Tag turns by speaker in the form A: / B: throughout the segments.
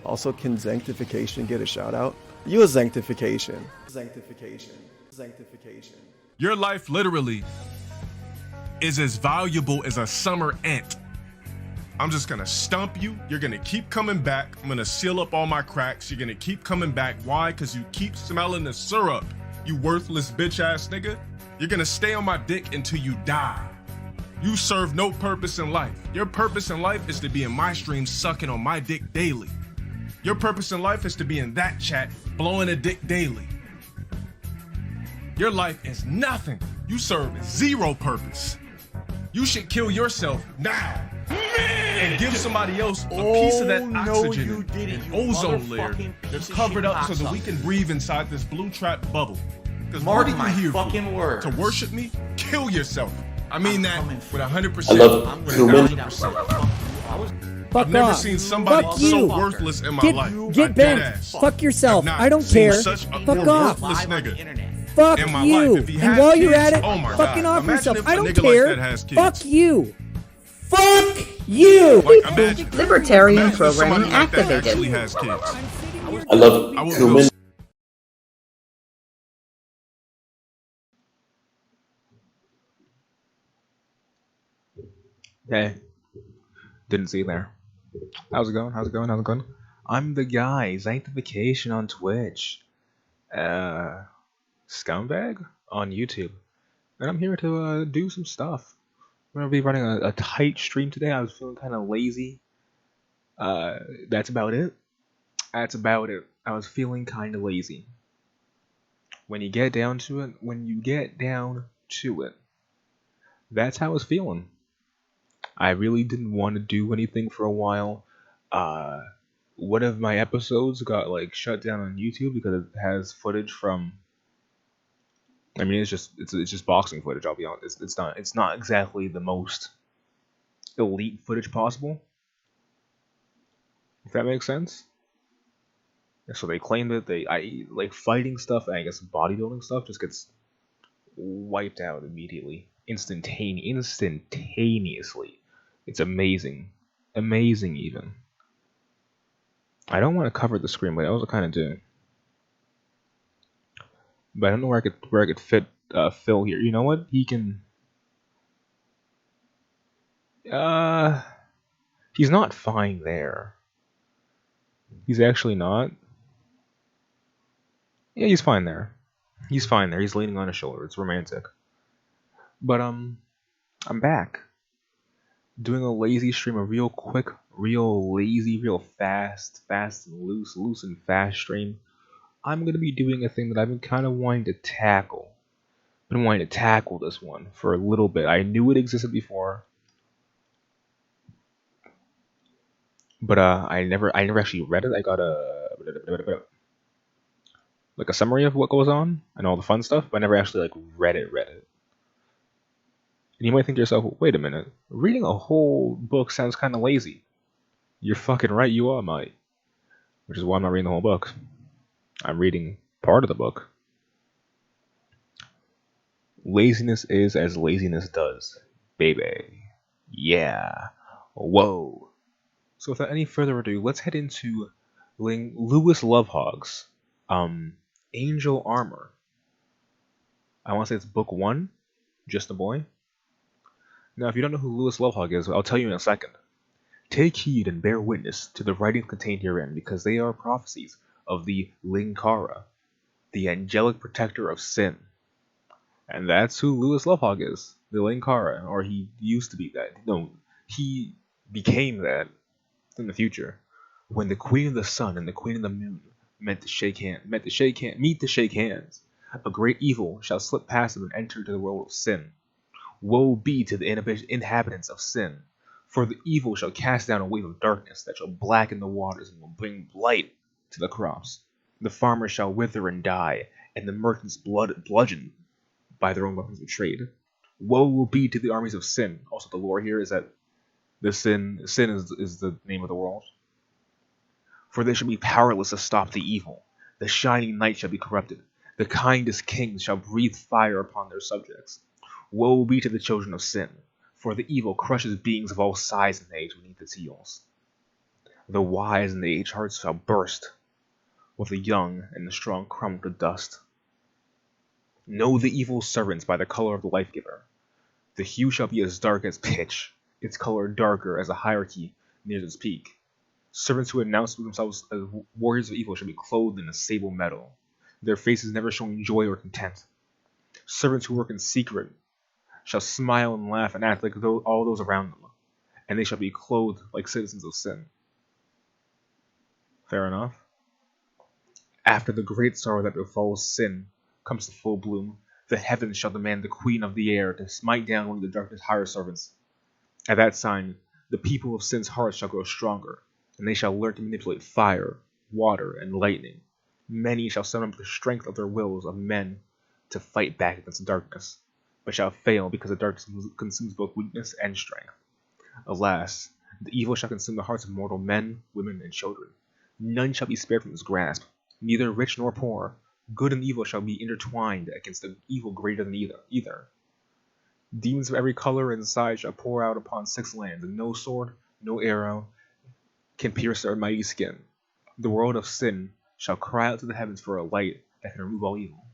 A: Also, can Sanctification get a shout out? You a Sanctification.
B: Your life literally is as valuable as a summer ant. I'm just gonna stump you. You're gonna keep coming back. I'm gonna seal up all my cracks. You're gonna keep coming back. Why? Because you keep smelling the syrup, you worthless bitch ass nigga. You're gonna stay on my dick until you die. You serve no purpose in life. Your purpose in life is to be in my stream sucking on my dick daily. Your purpose in life is to be in that chat blowing a dick daily. Your life is nothing. You serve zero purpose. You should kill yourself now and give somebody else a piece of that oxygen and ozone layer that's covered up so that we can breathe inside this blue trap bubble. Because what are you here for? To worship me? Kill yourself. I mean that with 100%.
C: I love
B: with
C: human.
B: 100%. I've never seen somebody so worthless in my life.
D: Get bent. Fuck yourself. I don't care. Fuck off.
B: Nigga.
D: Fuck
B: in my
D: you.
B: life. If he
D: And
B: has
D: while
B: kids,
D: you're at it,
B: oh my
D: fucking
B: God.
D: off
B: Imagine
D: yourself.
B: if
D: I
B: a
D: don't
B: nigga
D: care.
B: like that has kids.
D: Fuck you. Fuck you.
B: Like, imagine
E: Libertarian
B: if somebody
E: programming
B: like that
E: activated.
B: actually has kids.
C: I love
B: I will
C: human.
F: Hey, didn't see you there. How's it going? I'm the guy, Sanctification on Twitch. Scumbag on YouTube. And I'm here to do some stuff. I'm gonna be running a tight stream today. I was feeling kind of lazy. That's about it. I was feeling kind of lazy. When you get down to it, that's how I was feeling. I really didn't want to do anything for a while. One of my episodes got like shut down on YouTube because it has footage from. I mean, it's just boxing footage. I'll be honest. It's not exactly the most elite footage possible. If that makes sense. So they claim that like fighting stuff, and I guess bodybuilding stuff just gets wiped out immediately, instantaneously. It's amazing even. I don't want to cover the screen, but I also kind of do. But I don't know where I could fit Phil here. You know what? He can. He's not fine there. He's actually not. Yeah, he's fine there. He's leaning on his shoulder. It's romantic. But I'm back. Doing a lazy stream, a real quick, real lazy, real fast and loose and fast stream. I'm gonna be doing a thing that I've been kind of wanting to tackle. Been wanting to tackle this one for a little bit. I knew it existed before, but I never actually read it. I got a summary of what goes on and all the fun stuff, but I never actually read it. And you might think to yourself, wait a minute, reading a whole book sounds kind of lazy. You're fucking right, you are, mate. Which is why I'm not reading the whole book. I'm reading part of the book. Laziness is as laziness does, baby. Yeah. Whoa. So without any further ado, let's head into Lewis Lovehog's Angel Armor. I want to say it's book 1, Just a Boy. Now, if you don't know who Lewis Lovehog is, I'll tell you in a second. Take heed and bear witness to the writings contained herein, because they are prophecies of the Linkara'a, the angelic protector of sin. And that's who Lewis Lovehog is, the Linkara'a, or he used to be that. No, he became that in the future, when the Queen of the Sun and the Queen of the Moon meet to shake hands. A great evil shall slip past them and enter into the world of sin. Woe be to the inhabitants of sin, for the evil shall cast down a wave of darkness that shall blacken the waters and will bring blight to the crops. The farmers shall wither and die, and the merchants bludgeoned by their own weapons of trade. Woe will be to the armies of sin. Also, the lore here is that the sin is the name of the world. For they shall be powerless to stop the evil. The shining night shall be corrupted. The kindest kings shall breathe fire upon their subjects. Woe be to the children of sin, for the evil crushes beings of all size and age beneath its heels. The wise and the aged hearts shall burst, while the young and the strong crumble to dust. Know the evil servants by the color of the life-giver. The hue shall be as dark as pitch, its color darker as a hierarchy nears its peak. Servants who announce themselves as warriors of evil shall be clothed in a sable metal, their faces never showing joy or content. Servants who work in secret shall smile and laugh and act like all those around them, and they shall be clothed like citizens of sin. Fair enough. After the great sorrow that befalls sin comes to full bloom, the heavens shall demand the queen of the air to smite down one of the darkness higher servants. At that sign, the people of sin's hearts shall grow stronger, and they shall learn to manipulate fire, water, and lightning. Many shall summon up the strength of their wills of men to fight back against the darkness, but shall fail because the darkness consumes both weakness and strength. Alas, the evil shall consume the hearts of mortal men, women, and children. None shall be spared from its grasp, neither rich nor poor. Good and evil shall be intertwined against an evil greater than either. Demons of every color and size shall pour out upon 6 lands, and no sword, no arrow can pierce their mighty skin. The world of sin shall cry out to the heavens for a light that can remove all evil.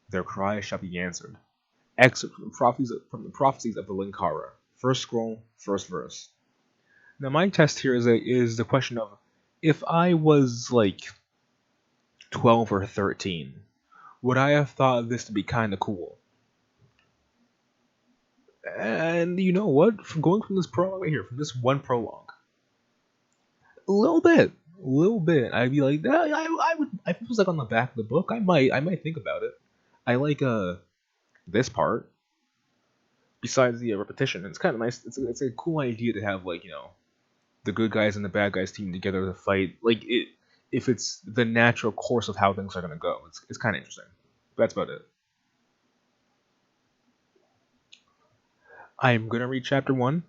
F: Their cry shall be answered. Excerpt from the prophecies of the Linkara. First scroll, first verse. Now my test here is the question of, if I was like 12 or 13, would I have thought this to be kind of cool? And you know what? From going from this prologue right here, from this one prologue, a little bit, I'd be like, I would. If it was like on the back of the book, I might think about it. I like this part. Besides the repetition, it's kind of nice. It's a cool idea to have, like, you know, the good guys and the bad guys teaming together to fight. Like, if it's the natural course of how things are gonna go, it's kind of interesting. But that's about it. I'm gonna read chapter 1.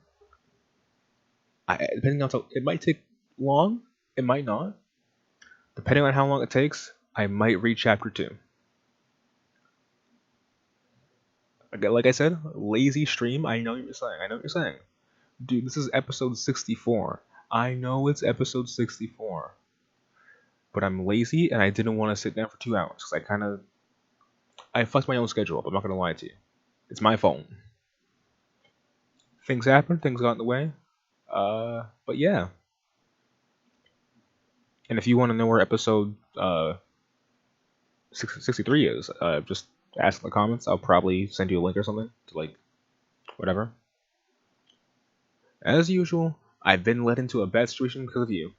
F: Depending on it might take long, it might not. Depending on how long it takes, I might read chapter 2. Okay, like I said, lazy stream. I know what you're saying. Dude, this is episode 64. I know it's episode 64. But I'm lazy and I didn't want to sit down for 2 hours because I fucked my own schedule up. I'm not gonna lie to you. It's my fault. Things happen. Things got in the way. But yeah. And if you want to know where episode 63 is, just ask in the comments. I'll probably send you a link or something to, like, whatever. As usual, I've been led into a bad situation because of you.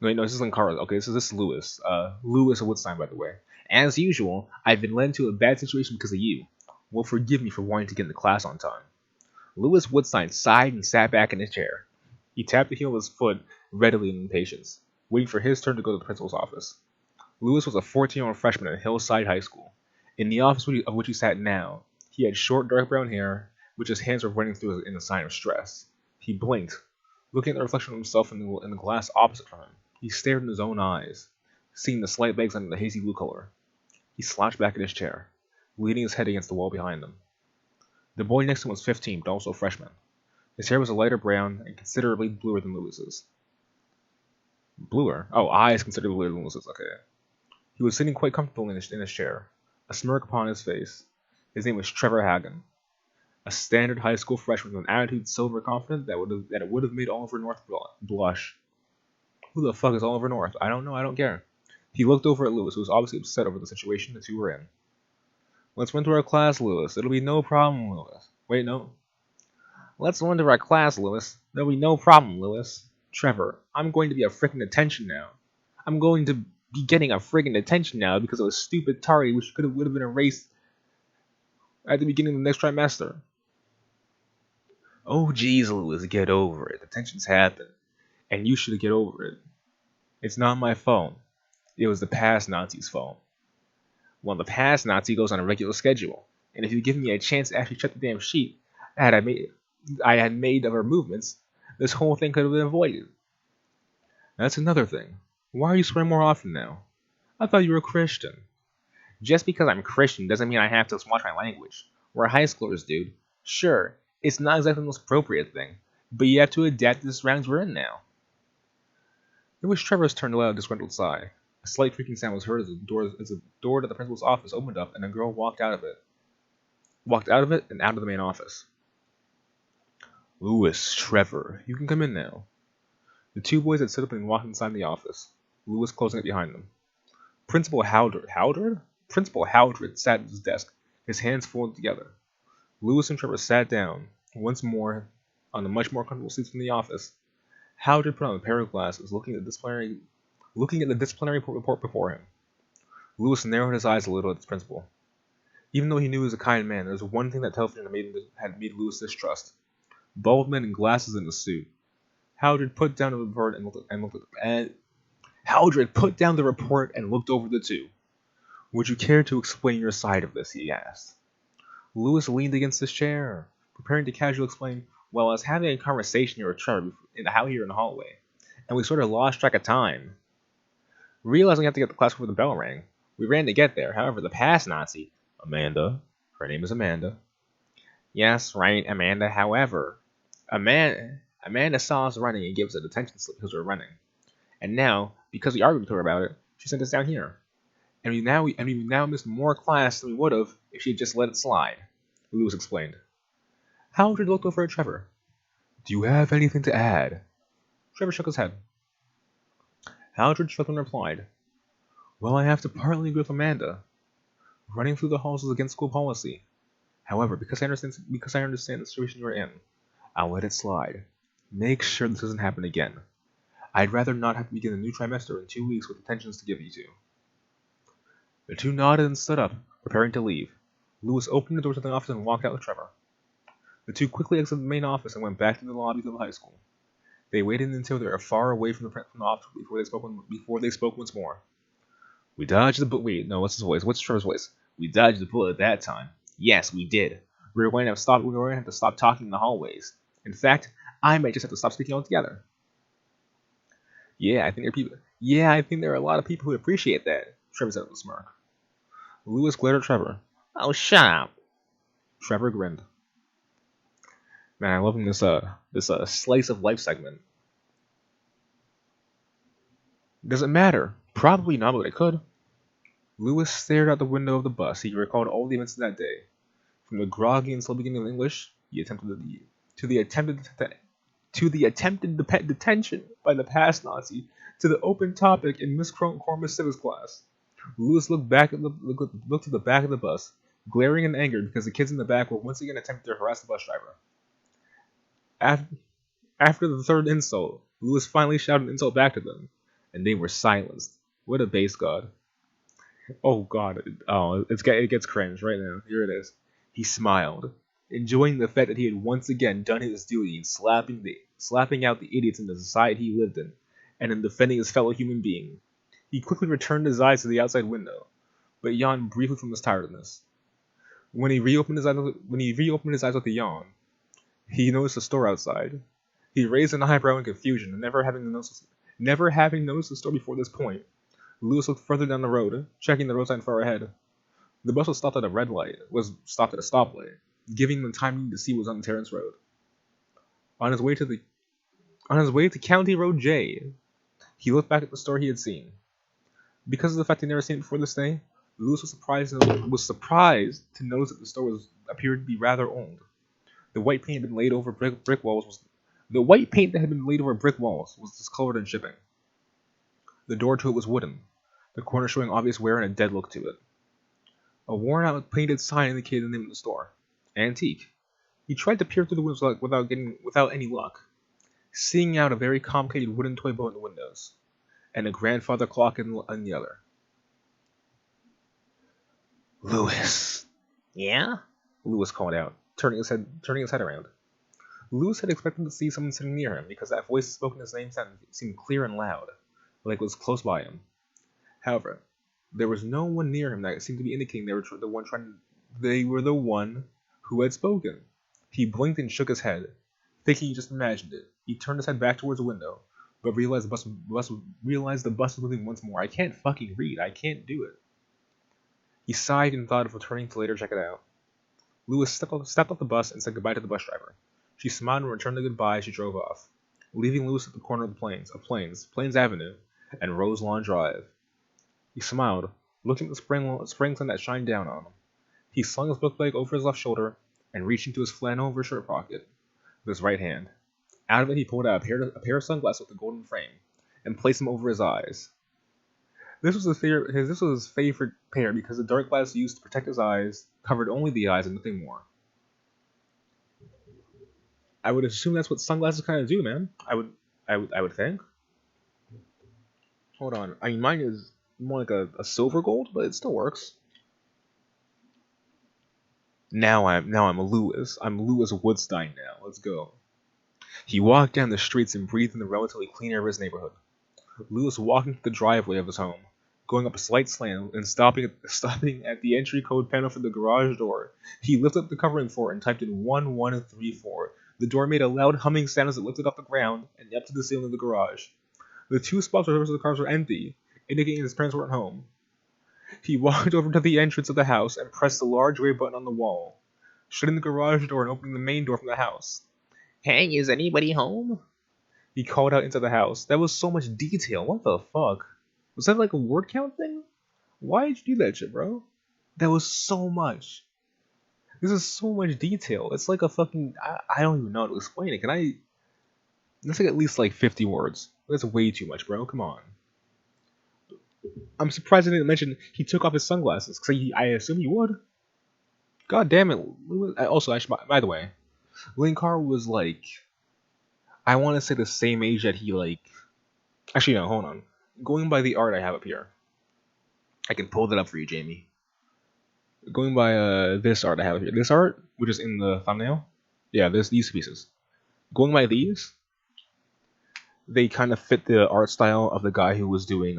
F: Wait, no, this is Linkara. Okay, this is Lewis. Lewis Woodstein, by the way. As usual, I've been led into a bad situation because of you. Well, forgive me for wanting to get into class on time. Lewis Woodstein sighed and sat back in his chair. He tapped the heel of his foot readily in impatience, waiting for his turn to go to the principal's office. Lewis was a 14-year-old freshman at Hillside High School. In the office of which he sat now, he had short, dark brown hair, which his hands were running through in a sign of stress. He blinked, looking at the reflection of himself in the glass opposite from him. He stared in his own eyes, seeing the slight bags under the hazy blue color. He slouched back in his chair, leaning his head against the wall behind him. The boy next to him was 15, but also a freshman. His hair was a lighter brown and considerably bluer than Lewis's. Bluer? Oh, eyes considerably bluer than Lewis's, okay. He was sitting quite comfortable in his chair, a smirk upon his face. His name was Trevor Hagen, a standard high school freshman with an attitude so overconfident that it would have made Oliver North blush. Who the fuck is Oliver North? I don't know, I don't care. He looked over at Lewis, who was obviously upset over the situation the two were in. Let's run through our class, Lewis. It'll be no problem, Lewis. Wait, no. Let's run through our class, Lewis. There'll be no problem, Lewis. Trevor, I'm going to be a freaking attention now. I'm going to be getting a friggin' attention now because of a stupid tardy which would have been erased at the beginning of the next trimester. Oh, geez, Lewis, get over it. Attentions happen, and you should get over it. It's not my fault. It was the past Nazi's fault. Well, the past Nazi goes on a regular schedule, and if you'd given me a chance to actually check the damn sheet I had made of her movements, this whole thing could have been avoided. That's another thing. Why are you swearing more often now? I thought you were a Christian. Just because I'm Christian doesn't mean I have to watch my language. We're high schoolers, dude. Sure, it's not exactly the most appropriate thing, but you have to adapt to the surroundings we're in now. It was Trevor's turn to let out a disgruntled sigh. A slight creaking sound was heard as the door to the principal's office opened up and a girl walked out of it. And out of the main office. Lewis, Trevor, you can come in now. The two boys had stood up and walked inside the office, Lewis closing it behind them. Principal Howdred? Principal Howdred sat at his desk, his hands folded together. Lewis and Trevor sat down, once more, on the much more comfortable seats in the office. Howdred put on a pair of glasses, looking at the disciplinary report before him. Lewis narrowed his eyes a little at his principal. Even though he knew he was a kind man, there was one thing that television had made Lewis distrust. Bald men in glasses and a suit. Howdred put down the report and looked over the two. Would you care to explain your side of this? He asked. Lewis leaned against his chair, preparing to casually explain. Well, I was having a conversation here with Trevor out here in the hallway, and we sort of lost track of time. Realizing we had to get to class before the bell rang, we ran to get there. However, the past Nazi, Amanda, her name is Amanda. Yes, right, Amanda. However, Amanda saw us running and gave us a detention slip because we were running. And now, because we argued with her about it, she sent us down here. And we now missed more class than we would have if she had just let it slide, Lewis explained. Howard looked over at Trevor. Do you have anything to add? Trevor shook his head. Howard shrugged and replied, Well, I have to partly agree with Amanda. Running through the halls is against school policy. However, because I understand the situation you're in, I'll let it slide. Make sure this doesn't happen again. I'd rather not have to begin a new trimester in 2 weeks with attentions to give you to. The two nodded and stood up, preparing to leave. Lewis opened the door to the office and walked out with Trevor. The two quickly exited the main office and went back to the lobby of the high school. They waited until they were far away from the office before they spoke once more. We dodged the bullet. Wait, no, what's his voice? What's Trevor's voice? We dodged the bullet at that time. Yes, we did. We were going to have to stop talking in the hallways. In fact, I might just have to stop speaking altogether. I think there are a lot of people who appreciate that, Trevor said with a smirk. Lewis glared at Trevor. Oh, shut up. Trevor grinned. Man, I'm loving this slice of life segment. Does it matter? Probably not, but it could. Lewis stared out the window of the bus. He recalled all the events of that day. From the groggy and slow beginning of English, to the attempted detention by the past Nazi, to the open topic in Miss Corma's civics class. Lewis looked to the back of the bus, glaring in anger because the kids in the back were once again attempting to harass the bus driver. After the third insult, Lewis finally shouted an insult back to them, and they were silenced. What a base god. Oh god, it gets cringe right now. Here it is. He smiled, enjoying the fact that he had once again done his duty in slapping out the idiots in the society he lived in, and in defending his fellow human being. He quickly returned his eyes to the outside window, but yawned briefly from his tiredness. When he reopened his eyes with a yawn, he noticed a store outside. He raised an eyebrow in confusion, and never having noticed the store before this point, Lewis looked further down the road, checking the road sign far ahead. The bus was stopped at a stoplight, giving him the time to see what was on Terrence Road. On his way to County Road J, he looked back at the store he had seen. Because of the fact he'd never seen it before this day, Lewis was surprised to notice that the store appeared to be rather old. The white paint that had been laid over brick walls was discolored and chipping. The door to it was wooden, the corner showing obvious wear and a dead look to it. A worn-out painted sign indicated the name of the store, Antique. He tried to peer through the windows without any luck, seeing out a very complicated wooden toy boat in the windows, and a grandfather clock in the other. Lewis. Yeah? Lewis called out, turning his head around. Lewis had expected to see someone sitting near him because that voice spoken his name seemed clear and loud, like it was close by him. However, there was no one near him that seemed to be indicating they were the one who had spoken. He blinked and shook his head, thinking he just imagined it. He turned his head back towards the window, but realized the bus was moving once more. I can't fucking read. I can't do it. He sighed and thought of returning to later check it out. Lewis stepped off the bus and said goodbye to the bus driver. She smiled and returned the goodbye as she drove off. leaving Lewis at the corner of Plains Avenue, and Roselawn Drive. He smiled, looking at the spring sun that shined down on him. He slung his book bag over his left shoulder and reached into his flannel over shirt pocket with his right hand. Out of it, he pulled out a pair of sunglasses with a golden frame and placed them over his eyes. This was his favorite pair because the dark glass used to protect his eyes covered only the eyes and nothing more. I would assume that's what sunglasses kind of do, man. I would think. Hold on. I mean, mine is more like a silver gold, but it still works. Now I'm Lewis. I'm Lewis Woodstein now. Let's go. He walked down the streets and breathed in the relatively clean air of his neighborhood. Lewis walked into the driveway of his home, going up a slight slant and stopping at the entry code panel for the garage door. He lifted up the covering for it and typed in 1134. The door made a loud humming sound as it lifted off the ground and up to the ceiling of the garage. The two spots where the cars were empty, indicating his parents weren't home. He walked over to the entrance of the house and pressed the large gray button on the wall, shutting the garage door and opening the main door from the house. "Hey, is anybody home?" He called out into the house. That was so much detail. What the fuck? Was that like a word count thing? Why did you do that shit, bro? That was so much. This is so much detail. It's like a fucking... I don't even know how to explain it. That's like at least like 50 words. That's way too much, bro. Come on. I'm surprised I didn't mention he took off his sunglasses, because I assume he would. God damn it. Also, by the way, Linkara'a was like... I want to say the same age that he like... Actually, no, hold on. Going by the art I have up here. I can pull that up for you, Jamie. Going by this art I have here. This art, which is in the thumbnail. Yeah, these pieces. Going by these, they kind of fit the art style of the guy who was doing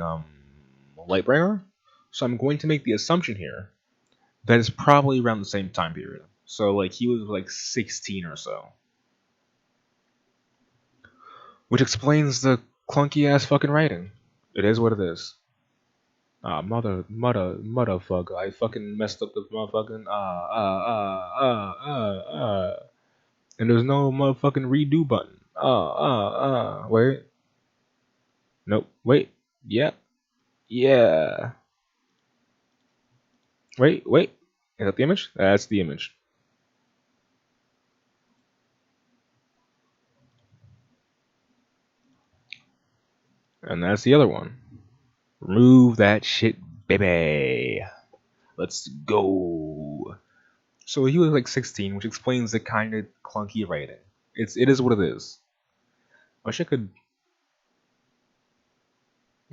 F: Lightbringer. So I'm going to make the assumption here that it's probably around the same time period. So like he was like 16 or so. Which explains the clunky ass fucking writing. It is what it is. Motherfucker. I fucking messed up the motherfucking and there's no motherfucking redo button. Wait. Nope. Wait. Yeah. Yeah. Wait. Is that the image? That's the image. And that's the other one. Remove that shit, baby. Let's go. So he was like 16, which explains the kind of clunky writing. It is what it is. I wish I could...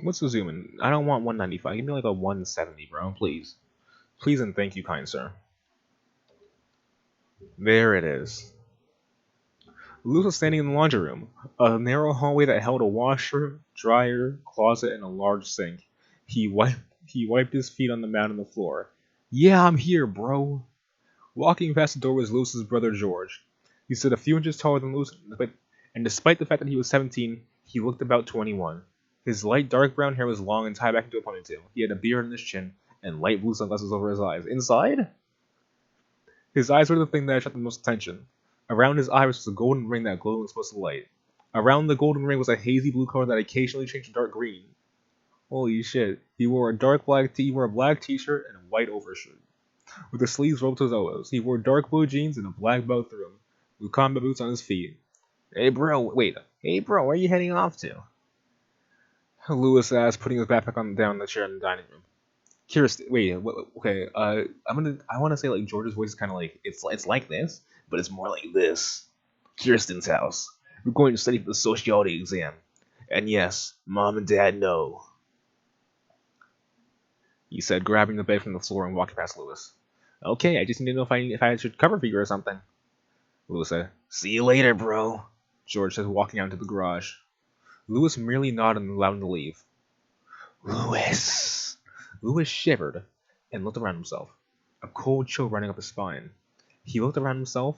F: What's the zoom in? I don't want 195. Give me like a 170, bro. Please. Please and thank you, kind sir. There it is. Lewis was standing in the laundry room, a narrow hallway that held a washer, dryer, closet, and a large sink. He wiped his feet on the mat on the floor. "Yeah, I'm here, bro." Walking past the door was Lewis's brother George. He stood a few inches taller than Lewis, and despite the fact that he was 17, he looked about 21. His light dark brown hair was long and tied back into a ponytail. He had a beard on his chin and light blue sunglasses over his eyes. Inside? His eyes were the thing that attracted the most attention. Around his iris was a golden ring that glowed in the explosive light. Around the golden ring was a hazy blue color that occasionally changed to dark green. Holy shit. He wore a black t-shirt and a white overshirt, with the sleeves rolled to his elbows. He wore dark blue jeans and a black belt through him, with combat boots on his feet. Hey bro, where are you heading off to? Lewis asked, putting his backpack down the chair in the dining room. Curious, okay, I want to say like George's voice is kind of like, it's like this, but it's more like this. Kirsten's house. We're going to study for the sociology exam. And yes, Mom and Dad know. He said, grabbing the bag from the floor and walking past Lewis. Okay, I just need to know if I should cover for you or something. Lewis said, "See you later, bro," George said, walking out into the garage. Lewis merely nodded and allowed him to leave. Lewis shivered and looked around himself, a cold chill running up his spine. He looked around himself.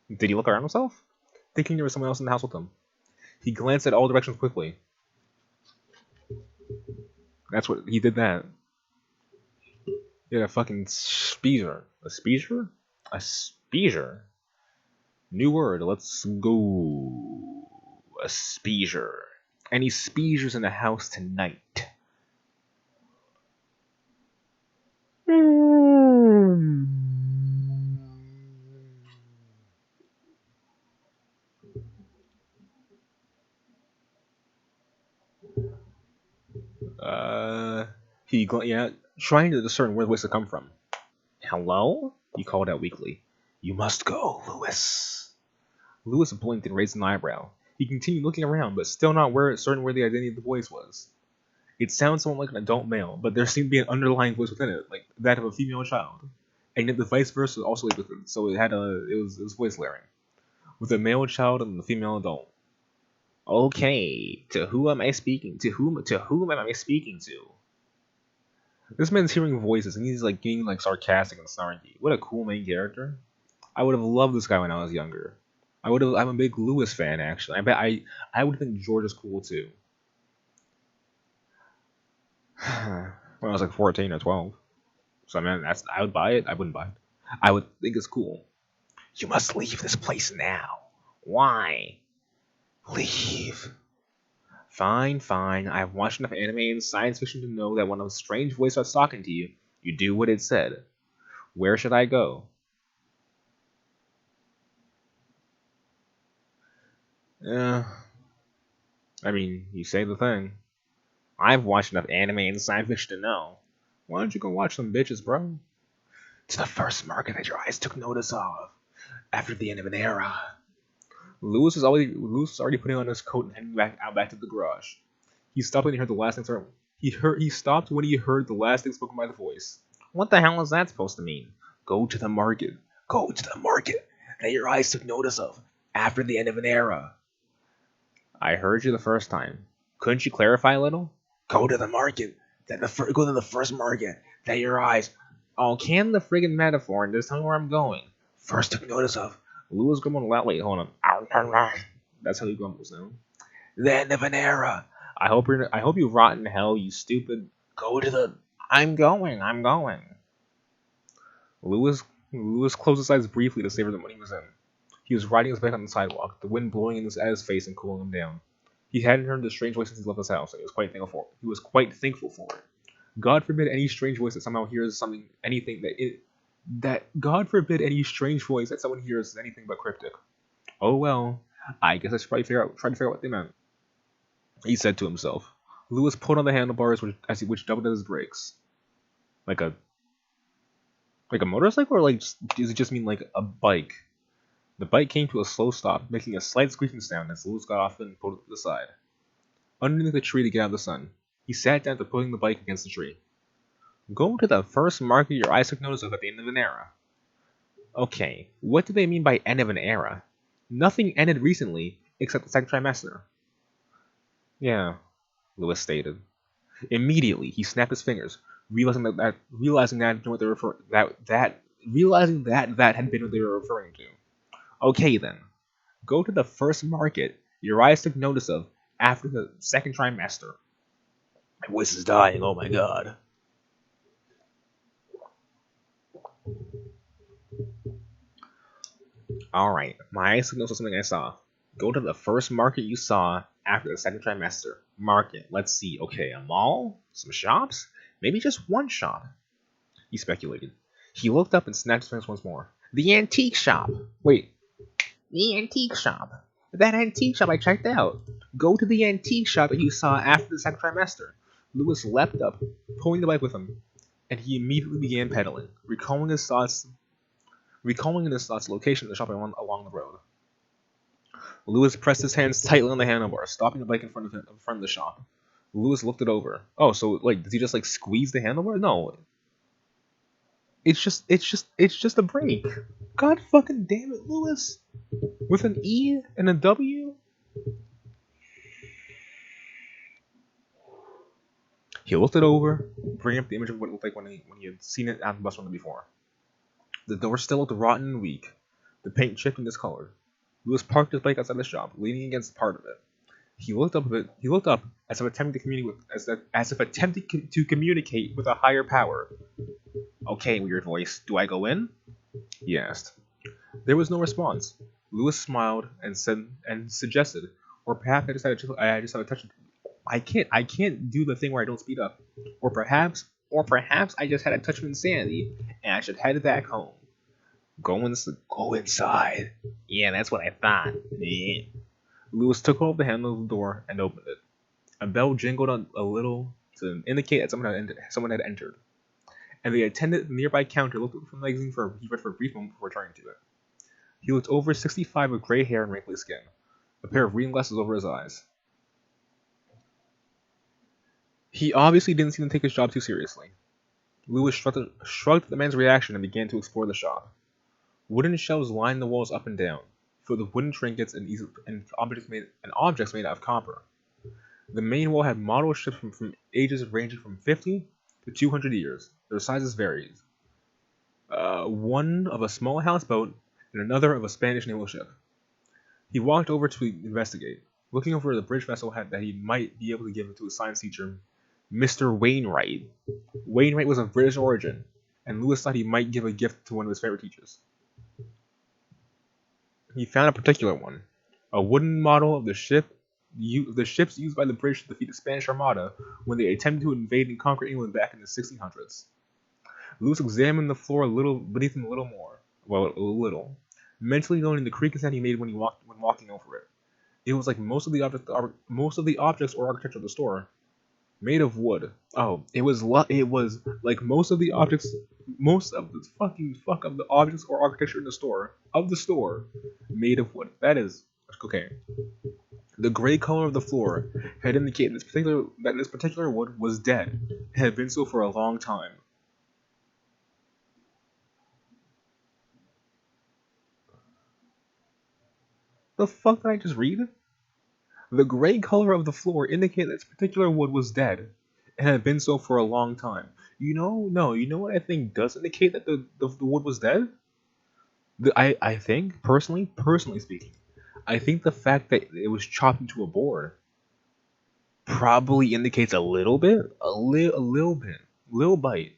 F: Did he look around himself? Thinking there was someone else in the house with him. He glanced at all directions quickly. That's what he did. That. He had a fucking speezer. A speezer? A speezer. New word. Let's go. a speezer. Any speezers in the house tonight? Yeah, trying to discern where the voice had come from. Hello? He called out weakly. You must go, Lewis. Lewis blinked and raised an eyebrow. He continued looking around, but still not certain where the identity of the voice was. It sounded somewhat like an adult male, but there seemed to be an underlying voice within it, like that of a female child. And yet the vice versa was also like within, so it was voice layering. With a male child and a female adult. Okay, to who am I speaking? To whom am I speaking to? This man's hearing voices and he's like getting like sarcastic and snarky. What a cool main character. I would have loved this guy when I was younger. I'm a big Lewis fan actually. I would think George is cool too. When I was like 14 or 12. So I mean I would buy it. I wouldn't buy it. I would think it's cool. You must leave this place now. Why? Leave. Fine. I've watched enough anime and science fiction to know that when a strange voice starts talking to you, you do what it said. Where should I go? I mean, you say the thing. I've watched enough anime and science fiction to know. Why don't you go watch some bitches, bro? To the first market that your eyes took notice of. After the end of an era. Lewis was already putting on his coat and heading back to the garage. He stopped when he heard the last thing. He stopped when he heard the last thing spoken by the voice. What the hell is that supposed to mean? Go to the market. Go to the market that your eyes took notice of after the end of an era. I heard you the first time. Couldn't you clarify a little? Go to the market. Go to the first market that your eyes. Oh, can the friggin' metaphor and just tell me where I'm going. First took notice of. Lewis grumbled loud. Wait, hold on. That's how he grumbles now. The end of an era. I hope you rot in hell, you stupid. Go to the. I'm going. Lewis closed his eyes briefly to savor the money he was in. He was riding his bike on the sidewalk, the wind blowing at his face and cooling him down. He hadn't heard the strange voice since he left his house, and he was quite thankful for it. God forbid any strange voice that somehow hears God forbid any strange voice that someone hears is anything but cryptic. Oh well, I guess I should probably try to figure out what they meant. He said to himself. Lewis pulled on the handlebars which doubled as his brakes. Like a motorcycle, or does it just mean like a bike? The bike came to a slow stop, making a slight squeaking sound as Lewis got off and pulled it to the side. Underneath the tree to get out of the sun, he sat down after putting the bike against the tree. Go to the first market your eyes took notice of at the end of an era. Okay, what do they mean by end of an era? Nothing ended recently, except the second trimester. Yeah, Lewis stated. Immediately, he snapped his fingers, realizing that had been what they were referring to. Okay then, go to the first market your eyes took notice of after the second trimester. My voice is dying, oh my god. Alright, my eyes took notice of something I saw. Go to the first market you saw after the second trimester. Market, let's see, okay, a mall? Some shops? Maybe just one shop? He speculated. He looked up and snapped his fingers once more. The antique shop! Wait. The antique shop. That antique shop I checked out. Go to the antique shop that you saw after the second trimester. Lewis leapt up, pulling the bike with him, and he immediately began pedaling, recalling in his thoughts the location of the shop along the road. Lewis pressed his hands tightly on the handlebars, stopping the bike in front of the shop. Lewis looked it over. Oh, so does he just squeeze the handlebar? No. It's just a brake. God fucking damn it, Lewis. With an E and a W? He looked it over, bringing up the image of what it looked like when he had seen it at the bus window before. The door still looked rotten and weak, the paint chipped and discolored. Lewis parked his bike outside the shop, leaning against part of it. He looked up as if attempting to communicate with a higher power. Okay, weird voice, do I go in? He asked. There was no response. Lewis smiled and suggested, Or perhaps I just had a touch. I can't do the thing where I don't speed up. Or perhaps I just had a touch of insanity and I should head back home. Go inside. Yeah, that's what I thought. Yeah. Lewis took hold of the handle of the door and opened it. A bell jingled a little to indicate that someone had entered. And the attendant at the nearby counter looked up from the magazine for a brief moment before returning to it. He looked over 65 with gray hair and wrinkly skin, a pair of reading glasses over his eyes. He obviously didn't seem to take his job too seriously. Lewis shrugged at the man's reaction and began to explore the shop. Wooden shelves lined the walls up and down, filled with wooden trinkets and objects made out of copper. The main wall had model ships from ages ranging from 50 to 200 years. Their sizes varied. One of a small houseboat and another of a Spanish naval ship. He walked over to investigate, looking over the bridge vessel that he might be able to give to a science teacher, Mr. Wainwright. Wainwright was of British origin, and Lewis thought he might give a gift to one of his favorite teachers. He found a particular one, a wooden model of the ships used by the British to defeat the Spanish Armada when they attempted to invade and conquer England back in the 1600s. Lewis examined the floor beneath him a little, mentally noting the creaking sound he made when walking over it. It was like most of the objects or architecture of the store made of wood. Oh, it was like most of the objects or architecture in the store made of wood. That is okay. The gray color of the floor had indicated that this particular wood was dead and had been so for a long time. The fuck did I just read? The gray color of the floor indicated that this particular wood was dead and had been so for a long time. You know what I think does indicate that the wood was dead? I think, personally speaking, I think the fact that it was chopped into a board probably indicates a little bit, little bite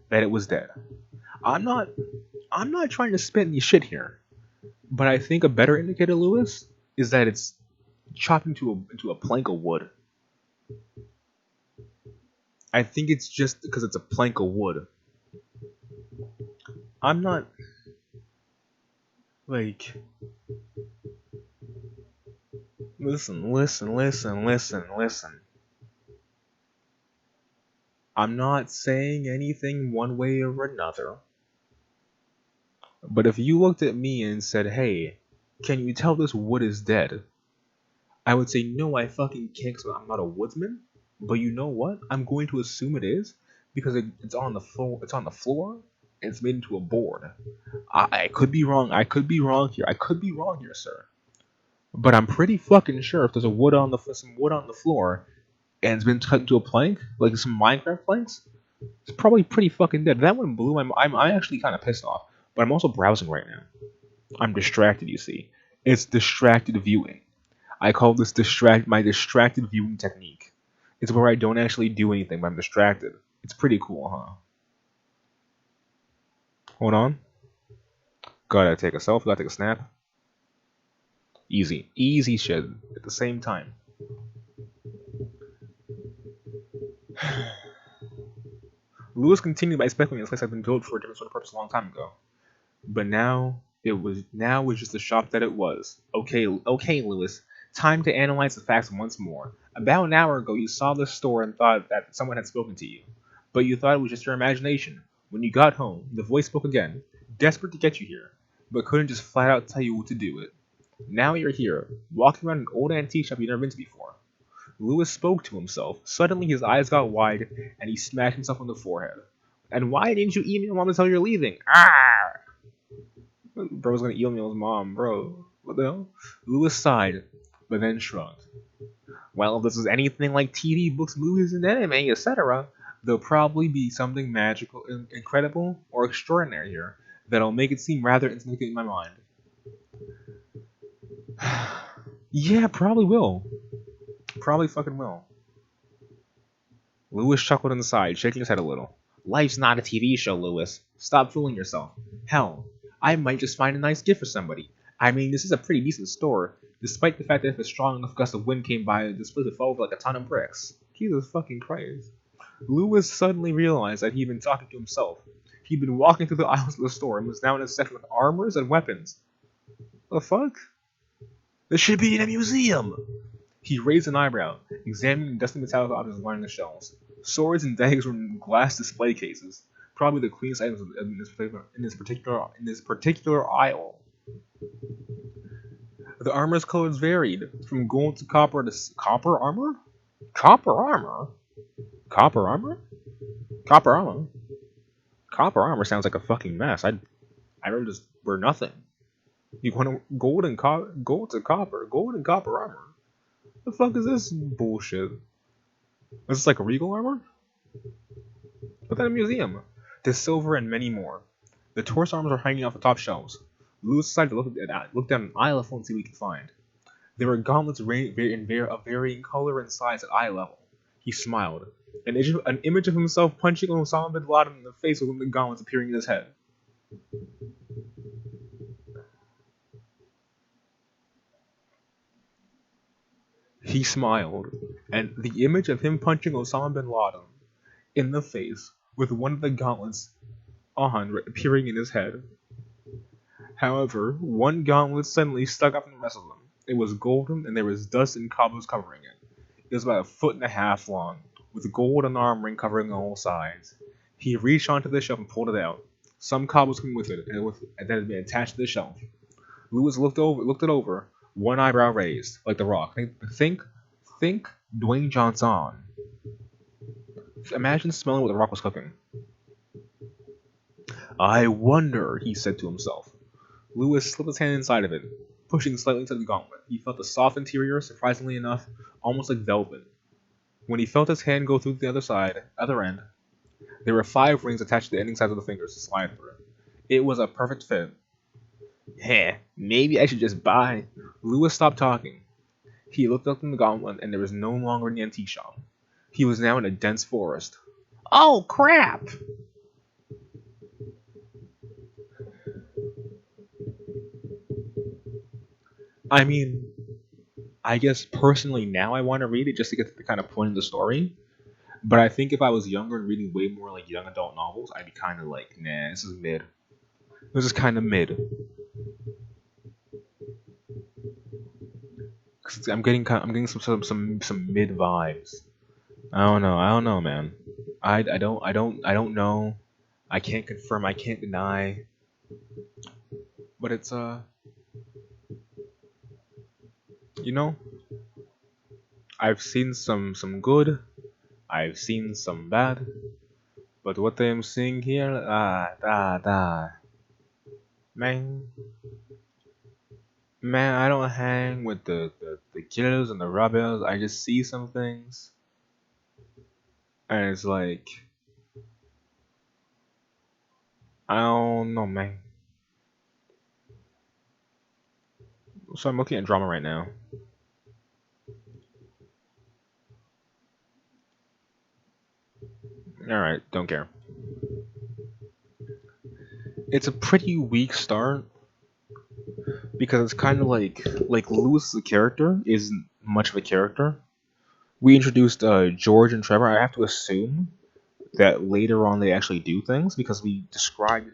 F: that it was dead. I'm not trying to spit any shit here, but I think a better indicator, Lewis, is that it's chopped into a plank of wood. I think it's just because it's a plank of wood. I'm not like listen. I'm not saying anything one way or another. But if you looked at me and said, "Hey, can you tell this wood is dead?" I would say, "No, I fucking can't, because I'm not a woodsman." But you know what? I'm going to assume it is because it's on the floor. It's on the floor. And it's made into a board. I could be wrong. I could be wrong here, sir. But I'm pretty fucking sure if there's some wood on the floor and it's been cut into a plank, like some Minecraft planks, it's probably pretty fucking dead. That one blew. I'm actually kind of pissed off. But I'm also browsing right now. I'm distracted, you see. It's distracted viewing. I call this my distracted viewing technique. It's where I don't actually do anything, but I'm distracted. It's pretty cool, huh? Hold on. Gotta take a selfie, gotta take a snap. Easy shit at the same time. Lewis continued by speculating this place had been built for a different sort of purpose a long time ago. But now it was just the shop that it was. Okay, Lewis. Time to analyze the facts once more. About an hour ago, you saw the store and thought that someone had spoken to you. But you thought it was just your imagination. When you got home, the voice spoke again, desperate to get you here, but couldn't just flat out tell you what to do it. Now you're here, walking around an old antique shop you've never been to before. Lewis spoke to himself. Suddenly his eyes got wide, and he smacked himself on the forehead. And why didn't you email mom to tell you're leaving? Ah! Bro's gonna email his mom, bro. What the hell? Lewis sighed, but then shrugged. Well, if this is anything like TV, books, movies, and anime, etc., there'll probably be something magical, incredible, or extraordinary here that'll make it seem rather insignificant in my mind. Yeah, probably will. Probably fucking will. Lewis chuckled inside, shaking his head a little. Life's not a TV show, Lewis. Stop fooling yourself. Hell, I might just find a nice gift for somebody. I mean, this is a pretty decent store, despite the fact that if a strong enough gust of wind came by, the split would fall over like a ton of bricks. Jesus fucking Christ. Lewis suddenly realized that he'd been talking to himself. He'd been walking through the aisles of the store and was now in a section with armors and weapons. The fuck? This should be in a museum! He raised an eyebrow, examining the dusty metallic objects lining the shelves. Swords and daggers were in glass display cases, probably the cleanest items in this particular aisle. The armor's colors varied, from gold to copper to copper armor? Copper armor? Copper armor? Copper armor? Copper armor sounds like a fucking mess. I'd rather just wear nothing. You want gold and gold to copper, gold and copper armor. The fuck is this bullshit? Is this like a regal armor? Put that in a museum. There's silver and many more. The torso armors are hanging off the top shelves. Lewis decided to look down an aisle of and see what he could find. There were gauntlets of varying color and size at eye level. He smiled. An image of himself punching Osama bin Laden in the face with the gauntlets appearing in his head. He smiled, and the image of him punching Osama bin Laden in the face with one of the gauntlets on appearing in his head. However, one gauntlet suddenly stuck up from the rest of them. It was golden, and there was dust and cobwebs covering it. It was about 1.5 feet long, with gold and armoring covering the whole sides. He reached onto the shelf and pulled it out. Some cobwebs came with it, and that had been attached to the shelf. Lewis looked it over, one eyebrow raised, like The Rock. Think Dwayne Johnson. Imagine smelling what The Rock was cooking. I wonder, he said to himself. Lewis slipped his hand inside of it, pushing slightly into the gauntlet. He felt the soft interior, surprisingly enough, almost like velvet. When he felt his hand go through the other end, there were 5 rings attached to the ending sides of the fingers to slide through. It was a perfect fit. Heh, maybe I should just buy. Lewis stopped talking. He looked up in the gauntlet, and there was no longer an antique shop. He was now in a dense forest. Oh, crap! I mean, I guess personally now I want to read it just to get to the kind of point of the story. But I think if I was younger and reading way more like young adult novels, I'd be kind of like, nah, this is mid. This is kind of mid. I'm getting some mid vibes. I don't know, man. I don't know. I can't confirm. I can't deny. But it's you know, I've seen some good. I've seen some bad. But what I am seeing here, man, I don't hang with the killers and the robbers. I just see some things, and it's like, I don't know, man. So I'm looking at drama right now. Alright, don't care. It's a pretty weak start, because it's kind of like Lewis the character isn't much of a character. We introduced George and Trevor. I have to assume that later on they actually do things, because we described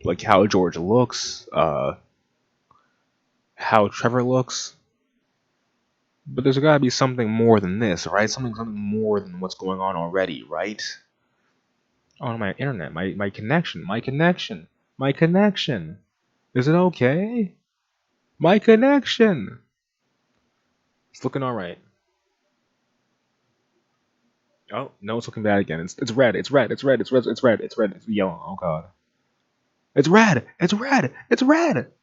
F: like how George looks, how Trevor looks. But there's gotta be something more than this, right? Something more than what's going on already, right? Oh, my internet, my connection. Is it okay? My connection. It's looking all right. Oh no, it's looking bad again. It's red. It's yellow. Oh god. It's red.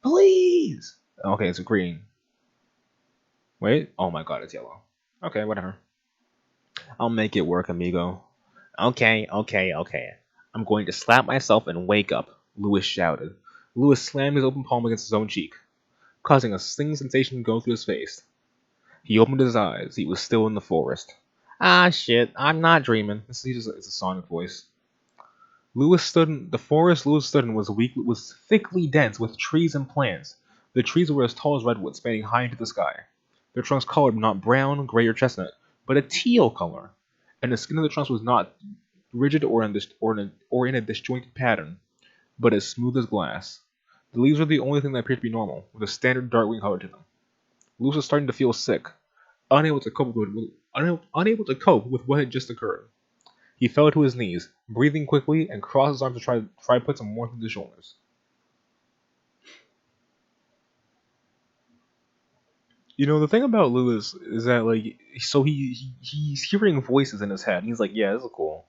F: Please. Okay, it's green. Wait. Oh my god, it's yellow. Okay, whatever. I'll make it work, amigo. Okay. I'm going to slap myself and wake up, Lewis shouted. Lewis slammed his open palm against his own cheek, causing a stinging sensation to go through his face. He opened his eyes. He was still in the forest. Ah, shit. I'm not dreaming. It's a sonic voice. The forest Lewis stood in was thickly dense with trees and plants. The trees were as tall as redwoods, spanning high into the sky. Their trunks colored not brown, gray, or chestnut, but a teal color, and the skin of the trunks was not rigid or in a disjointed pattern, but as smooth as glass. The leaves were the only thing that appeared to be normal, with a standard dark green color to them. Lewis was starting to feel sick, unable to cope with what had just occurred. He fell to his knees, breathing quickly, and crossed his arms to try to put some warmth into his shoulders. You know, the thing about Lewis is that, like, so he's hearing voices in his head, and he's like, yeah, this is cool.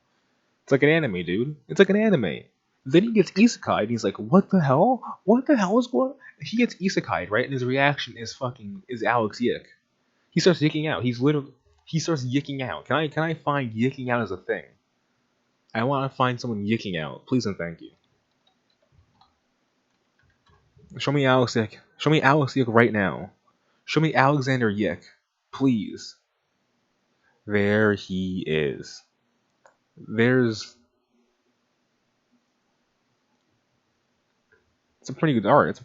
F: It's like an anime, dude. It's like an anime. Then he gets isekai'd, and he's like, what the hell? What the hell is going on? He gets isekai'd, right? And his reaction is Alex Yick. He starts yicking out. He starts yicking out. Can I find yicking out as a thing? I want to find someone yicking out. Please and thank you. Show me Alex Yick. Show me Alex Yick right now. Show me Alexander Yick. Please. There he is. There's some pretty good art. It's some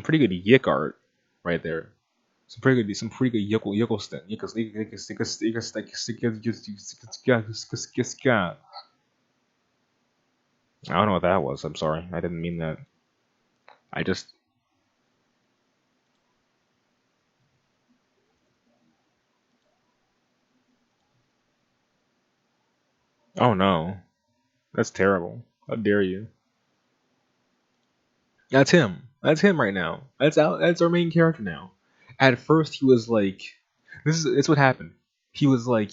F: pretty good Yick art right there. Some pretty good Yickle. I don't know what that was. I'm sorry. I didn't mean that. I just... Oh no. That's terrible. How dare you? That's him. That's him right now. That's our main character now. At first he was like... It's what happened. He was like,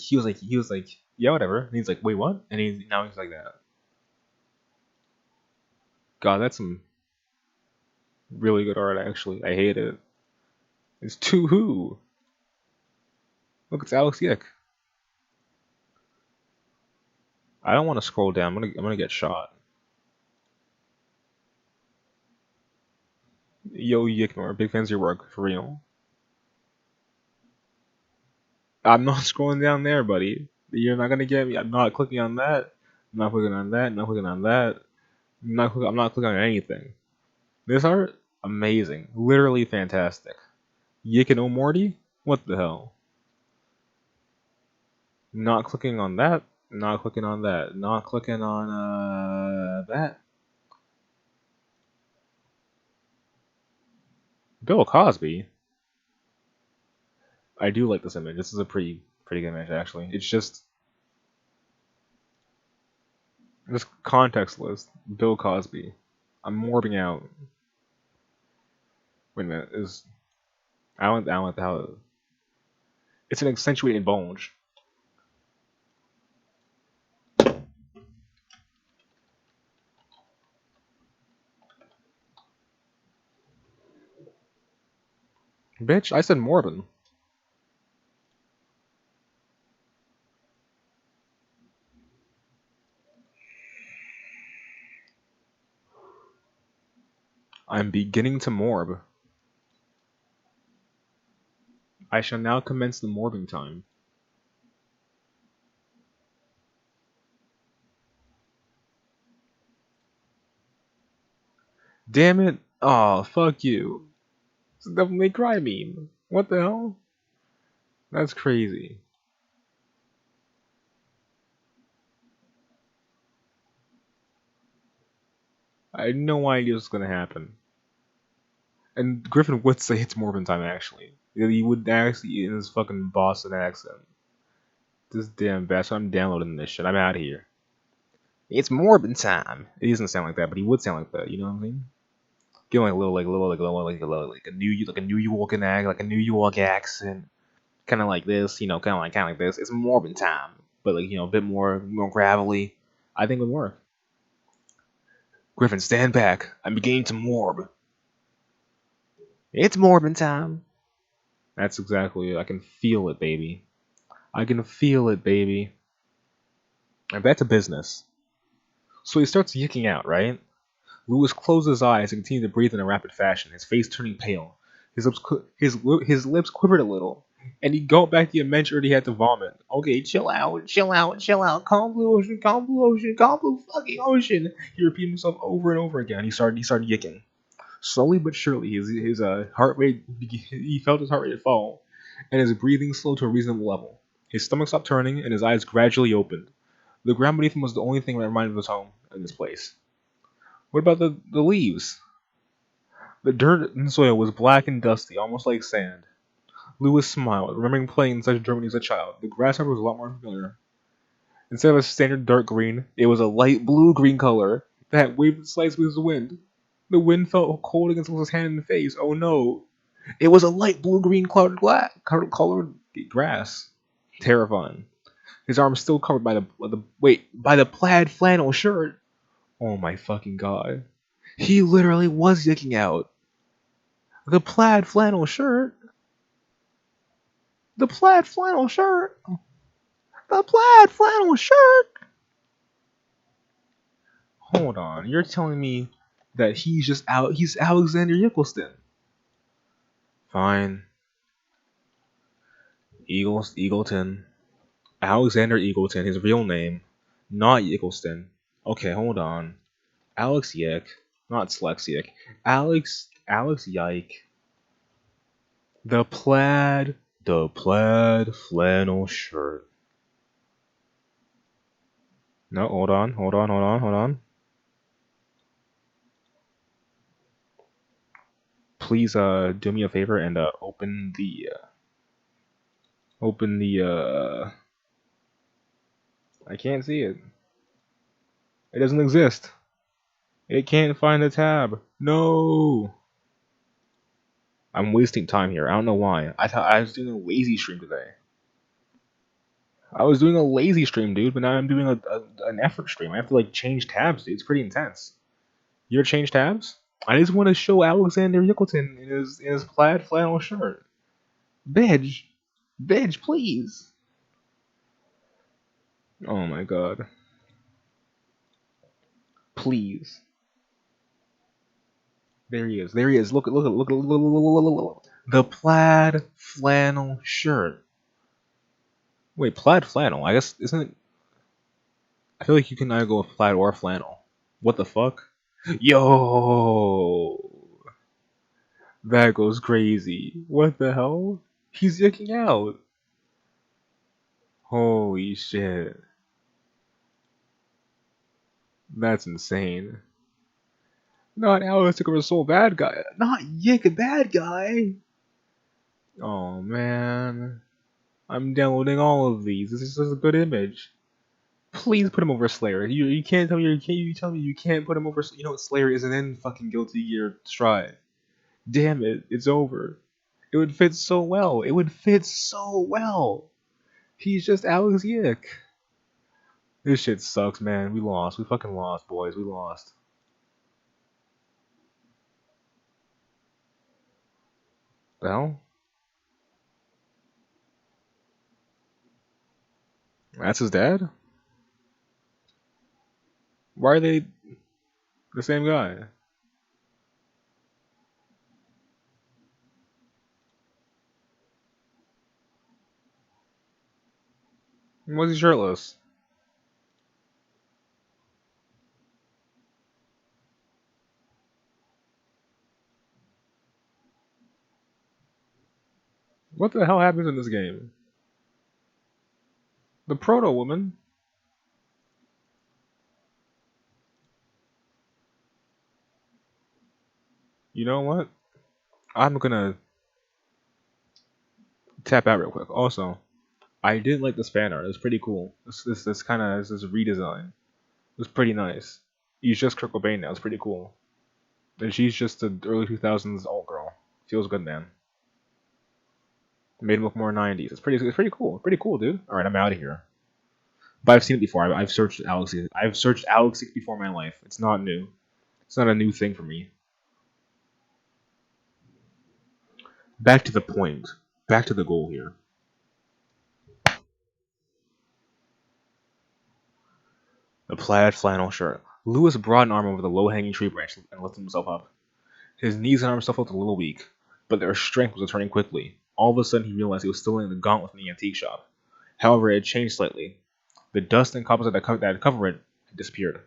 F: yeah, whatever. And he's like, wait, what? And now he's like that. God, that's some really good art, actually. I hate it. It's too who? Look, it's Alex Yick. I don't want to scroll down. I'm gonna get shot. Yo, Yicknor, big fans of your work, for real. I'm not scrolling down there, buddy. You're not gonna get me. I'm not clicking on that. I'm not clicking on that. I'm not clicking on that. I'm not clicking on anything. This art, amazing. Literally fantastic. Yick and O'Morty? What the hell? Not clicking on that. Not clicking on that. Not clicking on that. Bill Cosby. I do like this image. This is a pretty good image, actually. It's just contextless. Bill Cosby. I'm morbing out. Wait a minute. I want the hell. It's an accentuated bulge. Bitch, I said Morbin. I'm beginning to morb. I shall now commence the morbing time. Damn it. Aw, fuck you. It's a Devil May Cry meme. What the hell? That's crazy. I had no idea this was gonna happen. And Griffin would say it's Morbin time, actually. He would actually, in his fucking Boston accent. This damn bastard. I'm downloading this shit. I'm out of here. It's Morbin time. He doesn't sound like that, but he would sound like that. You know what I mean? Get like a little, like a New York accent, kind of like this, you know, kind of like this. It's Morbin time, but like, you know, a bit more gravelly. I think it would work. Griffin, stand back. I'm beginning to morb. It's Morbin time. That's exactly it. I can feel it, baby. I can feel it, baby. And back to business. So he starts yicking out, right? Lewis closed his eyes and continued to breathe in a rapid fashion, his face turning pale. His lips quivered a little, And he go back to the adventure and he had to vomit. Okay, chill out, chill out, chill out. Calm blue ocean, calm blue ocean, calm blue fucking ocean. He repeated himself over and over again. He started yicking. Slowly but surely, his heart rate, he felt his heart rate fall, and his breathing slowed to a reasonable level. His stomach stopped turning, and his eyes gradually opened. The ground beneath him was the only thing that reminded of his home in this place. What about the leaves? The dirt and soil was black and dusty, almost like sand. Lewis smiled, remembering playing in such Germany as a child. The grasshopper was a lot more familiar. Instead of a standard dark green, it was a light blue-green color that waved slightly with the wind. The wind felt cold against Lewis's hand and face. Oh no! It was a light blue-green colored grass. Terrifying. His arm still covered by the plaid flannel shirt. Oh my fucking god! He literally was yicking out. The plaid flannel shirt. The plaid flannel shirt. The plaid flannel shirt. Hold on, you're telling me that he's Alexander Eccleston. Fine. Eagleton. Alexander Eagleton, his real name. Not Eccleston. Okay, hold on. Alex Yick. Not Slexic. Alex Yike. The plaid flannel shirt. No, hold on. Please do me a favor and open the I can't see it. It doesn't exist. It can't find the tab. No. I'm wasting time here. I don't know why. I thought I was doing a lazy stream today. I was doing a lazy stream, dude, but now I'm doing an effort stream. I have to like change tabs, dude. It's pretty intense. You ever change tabs? I just want to show Alexander Yickleton in his plaid flannel shirt. Bitch, please. Oh my god. Please. There he is. Look. The plaid flannel shirt. Wait, plaid flannel? I guess, isn't it? I feel like you can either go with plaid or flannel. What the fuck? Yo! That goes crazy. What the hell? He's yicking out. Holy shit. That's insane. Not Alex took over Soul bad guy. Not Yick a bad guy. Oh man. I'm downloading all of these. This is a good image. Please put him over Slayer. You can't tell me you tell me you can't put him over. You know what? Slayer isn't in fucking Guilty Gear Strive. Damn it! It's over. It would fit so well. He's just Alex Yick. This shit sucks, man. We lost. We fucking lost, boys. We lost. Well, that's his dad? Why are they the same guy? Why is he shirtless? What the hell happens in this game? The proto woman? You know what? I'm gonna tap out real quick. Also, I did like this fan art. It was pretty cool. This kind of this redesign. It was pretty nice. He's just Kurt Cobain now. It's pretty cool. And she's just the early 2000s alt girl. Feels good, man. Made him look more 90s. It's pretty cool. Pretty cool, dude. All right, I'm out of here. But I've seen it before. I've searched Alex. I've searched Alex before in my life. It's not new. It's not a new thing for me. Back to the point. Back to the goal here. The plaid flannel shirt. Lewis brought an arm over the low-hanging tree branch and lifted himself up. His knees and arms still felt a little weak, but their strength was returning quickly, all of a sudden he realized he was still in the gauntlet in the antique shop. However, it had changed slightly. The dust and cobwebs that had covered it had disappeared,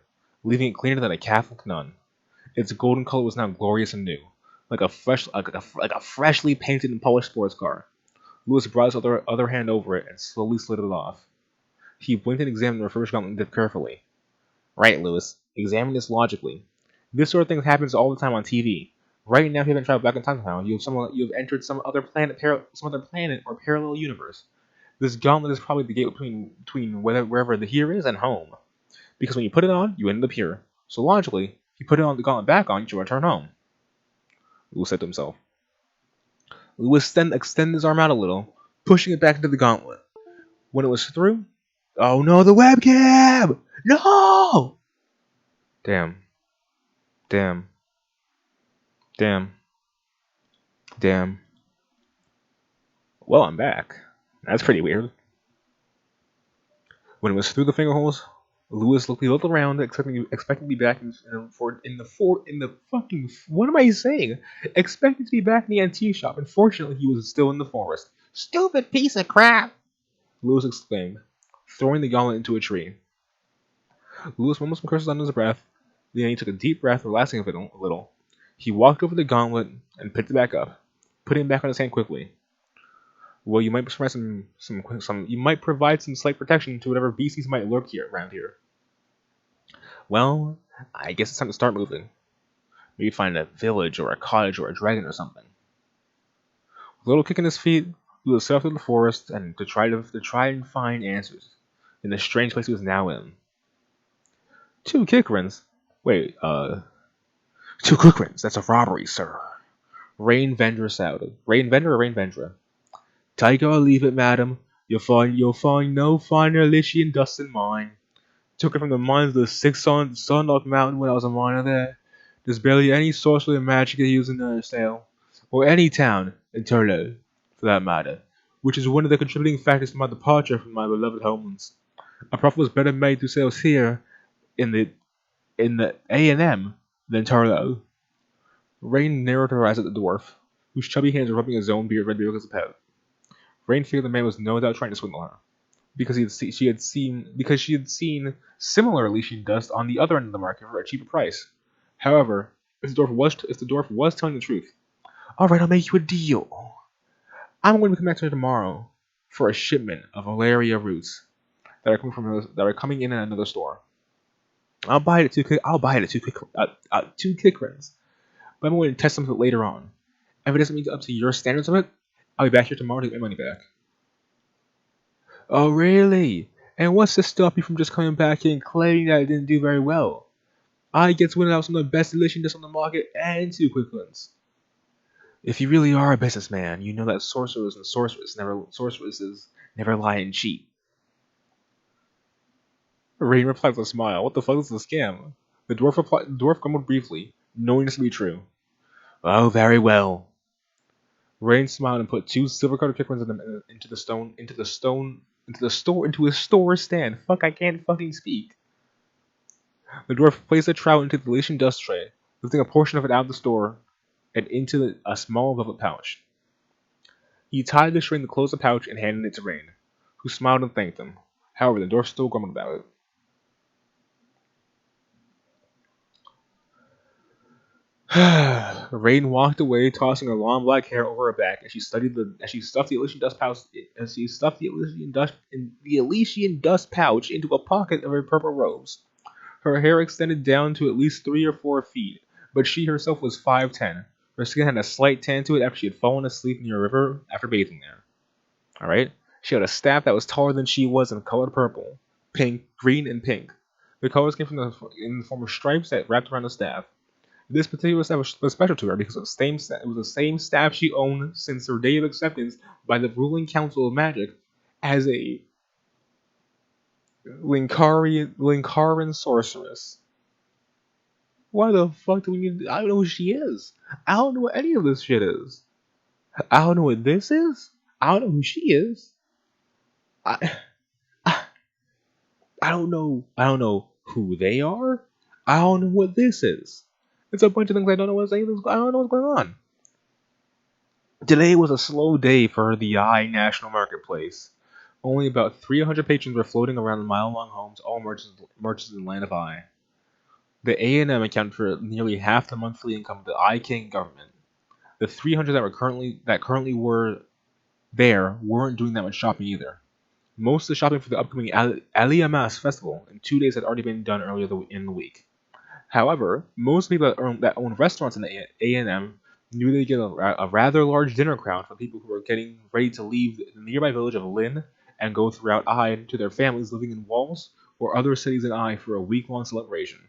F: leaving it cleaner than a Catholic nun. Its golden color was now glorious and new, like a freshly painted and polished sports car. Lewis brought his other hand over it and slowly slid it off. He blinked and examined the refurbished gauntlet carefully. Right, Lewis. Examine this logically. This sort of thing happens all the time on TV. Right now, if you haven't traveled back in time somehow, you have entered some other planet or parallel universe. This gauntlet is probably the gate between wherever the here is and home. Because when you put it on, you end up here. So logically, if you put the gauntlet back on, you should return home. Lewis said to himself. Lewis then extended his arm out a little, pushing it back into the gauntlet. When it was through, oh no, the webcam! No! Damn. Well, I'm back. That's pretty weird. When it was through the finger holes, Lewis looked around, expecting to be back what am I saying? Expecting to be back in the antique shop. Unfortunately, he was still in the forest. Stupid piece of crap! Lewis exclaimed, throwing the gauntlet into a tree. Lewis mumbled some curses under his breath. Then he took a deep breath, relaxing a little. He walked over the gauntlet and picked it back up, putting it back on his hand quickly. Well, you might provide some slight protection to whatever beasties might lurk around here. Well, I guess it's time to start moving. Maybe find a village or a cottage or a dragon or something. With a little kick in his feet, Lewis set off through the forest and to try and find answers in the strange place he was now in. 2 kickrins? Wait, 2 kickrins? That's a robbery, sir. Rain Vendra shouted. Rain Vendra or Rain Vendra? Take it or leave it, madam. You'll find no finer Lycian dust than mine. Took it from the mines of the Sunlock Mountain when I was a miner there. There's barely any sorcery or magic I use in Nursdale, or any town in Turlo, for that matter, which is one of the contributing factors to my departure from my beloved homelands. A profit was better made through sales here in the A&M than Turlo. Rain narrowed her eyes at the dwarf, whose chubby hands were rubbing his own red beard as a pet. Rain figured the man was no doubt trying to swindle her, because she had seen similar Lycian dust on the other end of the market for a cheaper price. However, if the dwarf was telling the truth, all right, I'll make you a deal. I'm going to come back to her tomorrow for a shipment of Valeria roots that are coming in at another store. I'll buy it at 2 kickrins, but I'm going to test some of it later on. If it doesn't meet up to your standards of it, I'll be back here tomorrow to get my money back. Oh, really? And what's to stop you from just coming back here and claiming that it didn't do very well? I get to win out some of the best Lycian dust on the market and 2 quick ones. If you really are a businessman, you know that sorceresses never lie and cheat. Rain replied with a smile. What the fuck is this scam? The dwarf grumbled briefly, knowing this to be true. Oh, very well. Rain smiled and put 2 silver-colored pickles into a store stand. Fuck, I can't fucking speak. The dwarf placed the trout into the Lycian dust tray, lifting a portion of it out of the store and into a small velvet pouch. He tied the string to close the pouch and handed it to Rain, who smiled and thanked him. However, the dwarf still grumbled about it. Rain walked away, tossing her long black hair over her back as she stuffed the Elysian dust pouch into a pocket of her purple robes. Her hair extended down to at least 3 or 4 feet, but she herself was 5'10". Her skin had a slight tan to it after she had fallen asleep near a river after bathing there. Alright? She had a staff that was taller than she was and colored purple, pink, green, and pink. The colors came in the form of stripes that wrapped around the staff. This particular staff was special to her because it was the same staff she owned since her day of acceptance by the ruling council of magic as a Linkaran sorceress. Why the fuck do we need? I don't know who she is. I don't know what any of this shit is. I don't know what this is. I don't know who she is. I don't know. I don't know who they are. I don't know what this is. It's a bunch of things I don't know I don't know what's going on. Today was a slow day for the I National Marketplace. Only about 300 patrons were floating around the mile-long homes, all merchants in the land of I. The A&M accounted for nearly half the monthly income of the I King government. The 300 that currently were there weren't doing that much shopping either. Most of the shopping for the upcoming Aliamas festival in 2 days had already been done earlier in the week. However, most people that own restaurants in the A&M knew they'd get a rather large dinner crowd for people who were getting ready to leave the nearby village of Lin and go throughout I to their families living in Walls or other cities in I for a week-long celebration.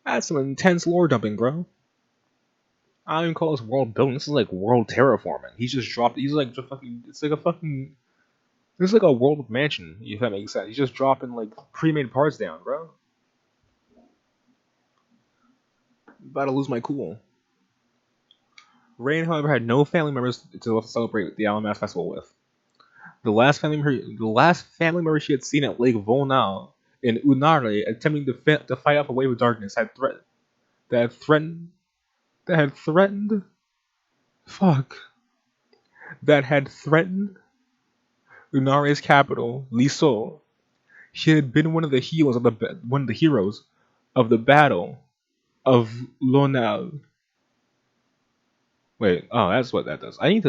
F: That's some intense lore dumping, bro. I don't even call this world building. This is like world terraforming. He's like just fucking. It's like a fucking. This is like a world mansion, if that makes sense. He's just dropping like pre-made parts down, bro. About to lose my cool. Rain, however, had no family members to celebrate the Alamas festival with. The last family member she had seen at Lake Volnau in Unare, attempting to fight off a wave of darkness, had threatened Unare's capital, Liso. She had been one of the heroes of the battle of Lonal. Wait, oh, that's what that does. I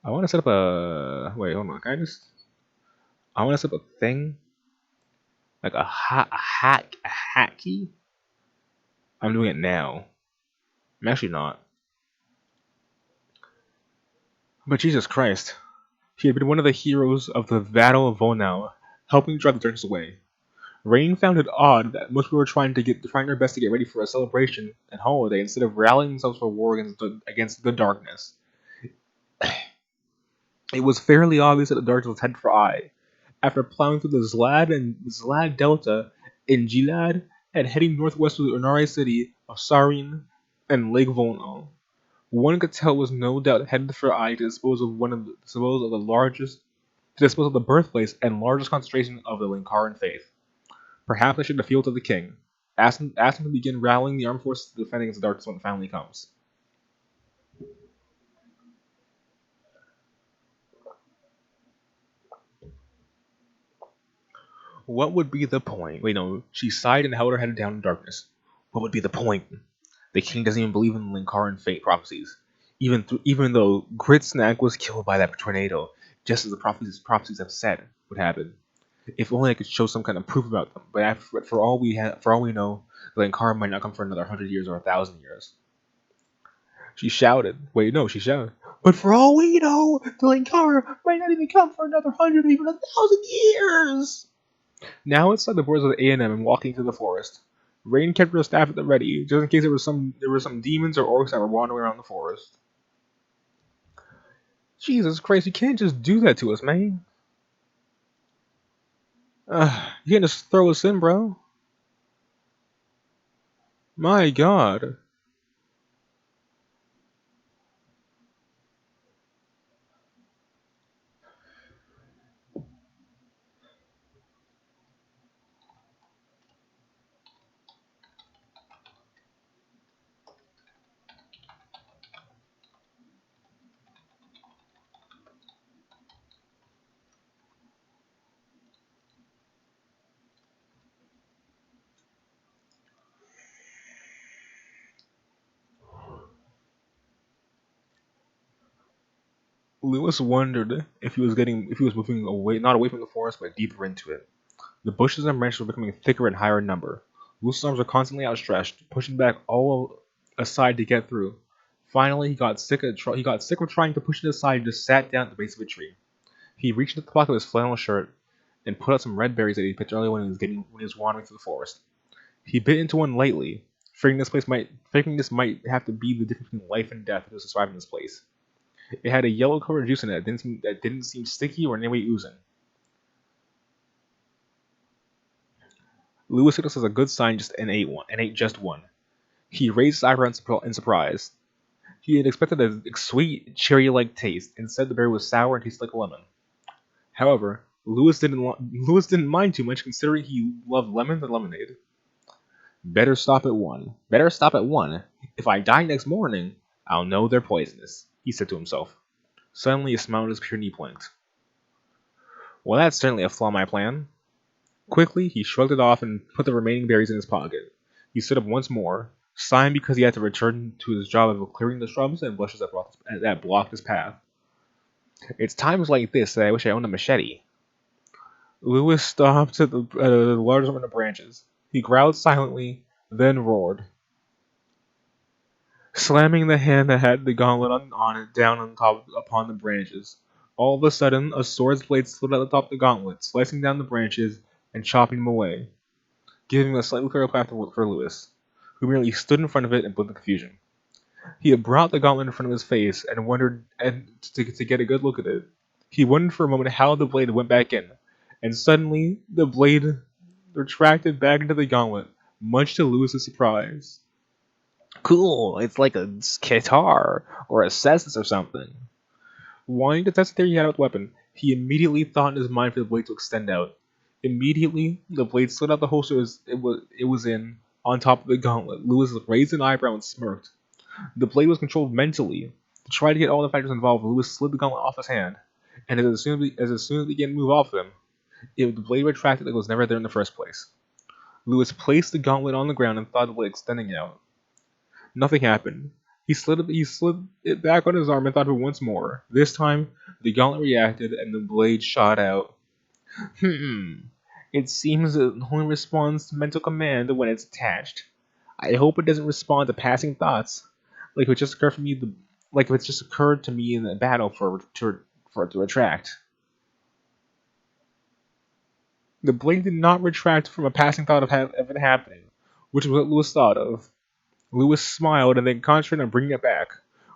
F: want to set up a. Wait, hold on. I want to set up a thing. Like a hack key. I'm doing it now. I'm actually not. But Jesus Christ. She had been one of the heroes of the Battle of Vonau, helping drive the darkness away. Rain found it odd that most people were trying their best to get ready for a celebration and holiday instead of rallying themselves for war against the darkness. It was fairly obvious that the darkness was headed for I. After plowing through the Zlad Delta in Gilad and heading northwest to the Unare city of Sarin and Lake Volno, one could tell was no doubt headed for I to dispose of the birthplace and largest concentration of the Linkaran faith. Perhaps I should appeal to the king. Ask him to begin rallying the armed forces to defend against the darkness when it finally comes. What would be the point? Wait, no. She sighed and held her head down in darkness. What would be the point? The king doesn't even believe in the Linkaran fate prophecies. Even though Gritsnack was killed by that tornado, just as the prophecies have said would happen. If only I could show some kind of proof about them. But for all we know, the Linkaran might not come for another 100 years or 1,000 years. She shouted. She shouted. But for all we know, the Linkara might not even come for another 100 or even 1,000 years. Now outside the borders of the A&M and walking through the forest, Rain kept her staff at the ready, just in case there were some demons or orcs that were wandering around the forest. Jesus Christ, you can't just do that to us, man. You can't just throw us in, bro. My God. Lewis wondered if he was moving away, not away from the forest, but deeper into it. The bushes and branches were becoming thicker and higher in number. Lewis's arms were constantly outstretched, pushing back all aside to get through. Finally, he got sick of trying to push it aside and just sat down at the base of a tree. He reached into the pocket of his flannel shirt and put out some red berries that he picked earlier when he was wandering through the forest. He bit into one lightly, figuring this might have to be the difference between life and death to survive in this place. It had a yellow-colored juice in it that didn't seem sticky or in any way oozing. Lewis took this as a good sign and ate just one. He raised his eyebrows in surprise. He had expected a sweet, cherry-like taste. Instead, the berry was sour and tasted like a lemon. However, Lewis didn't mind too much, considering he loved lemons and lemonade. Better stop at one. Better stop at one. If I die next morning, I'll know they're poisonous, he said to himself. Suddenly a smile on his pure knee blinked. Well, that's certainly a flaw in my plan. Quickly, he shrugged it off and put the remaining berries in his pocket. He stood up once more, sighing because he had to return to his job of clearing the shrubs and bushes that blocked his path. It's times like this that I wish I owned a machete. Lewis stopped at the large number of branches. He growled silently, then roared, slamming the hand that had the gauntlet on it down on top upon the branches. All of a sudden, a sword's blade slid out the top of the gauntlet, slicing down the branches and chopping them away, giving a slightly clearer path for Lewis, who merely stood in front of it and blinked in confusion. He had brought the gauntlet in front of his face and wondered to get a good look at it. He wondered for a moment how the blade went back in, and suddenly the blade retracted back into the gauntlet, much to Lewis's surprise. Cool, it's like a guitar or a cestus or something. Wanting to test the theory he had with the weapon, he immediately thought in his mind for the blade to extend out. Immediately, the blade slid out the holster it was in on top of the gauntlet. Lewis raised an eyebrow and smirked. The blade was controlled mentally. To try to get all the factors involved, Lewis slid the gauntlet off his hand, and as soon as it began to move off him, the blade retracted like it was never there in the first place. Lewis placed the gauntlet on the ground and thought of the blade extending out. Nothing happened. He slid it back on his arm and thought of it once more. This time, the gauntlet reacted and the blade shot out. It seems it only responds to mental command when it's attached. I hope it doesn't respond to passing thoughts, like if it just occurred to me in the battle for it to retract. The blade did not retract from a passing thought of it happening, which was what Lewis thought of. Lewis smiled and then concentrated on bringing it back,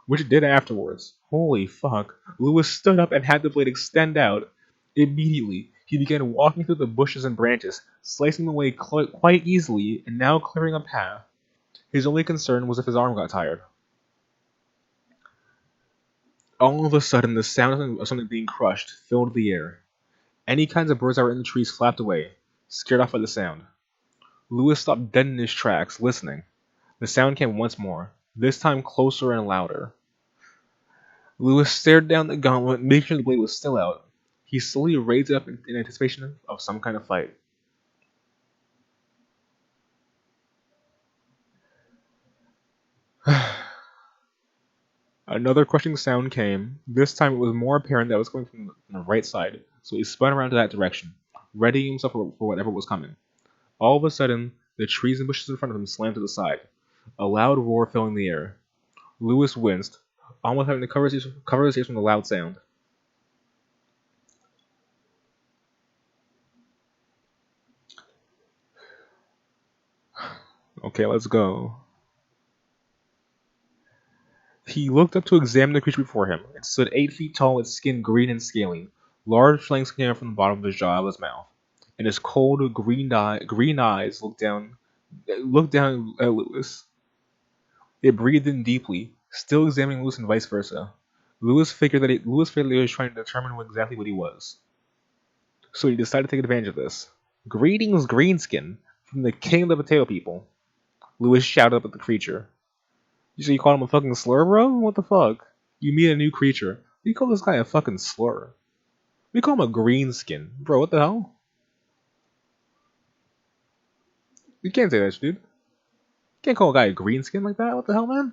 F: which it did afterwards. Holy fuck. Lewis stood up and had the blade extend out. Immediately, he began walking through the bushes and branches, slicing away quite easily and now clearing a path. His only concern was if his arm got tired. All of a sudden, the sound of something being crushed filled the air. Any kinds of birds that were in the trees flapped away, scared off by the sound. Lewis stopped dead in his tracks, listening. The sound came once more, this time closer and louder. Lewis stared down the gauntlet, making sure the blade was still out. He slowly raised it up in anticipation of some kind of fight. Another crushing sound came. This time it was more apparent that it was coming from the right side, so he spun around to that direction, readying himself for whatever was coming. All of a sudden, the trees and bushes in front of him slammed to the side. A loud roar filled the air. Lewis winced, almost having to cover his ears from the loud sound. Okay, let's go. He looked up to examine the creature before him. It stood 8 feet tall, its skin green and scaly. Large flanks came out from the bottom of his jaw of his mouth, and his cold green eyes looked down at Lewis. It breathed in deeply, still examining Lewis and vice versa. Lewis figured that he was trying to determine exactly what he was. So he decided to take advantage of this. Greetings, Greenskin, from the king of the potato people. Lewis shouted up at the creature. So you call him a fucking slur, bro? What the fuck? You meet a new creature. You call this guy a fucking slur. We call him a greenskin. Bro, what the hell? You can't say that shit, dude. You can't call a guy a greenskin like that. What the hell, man?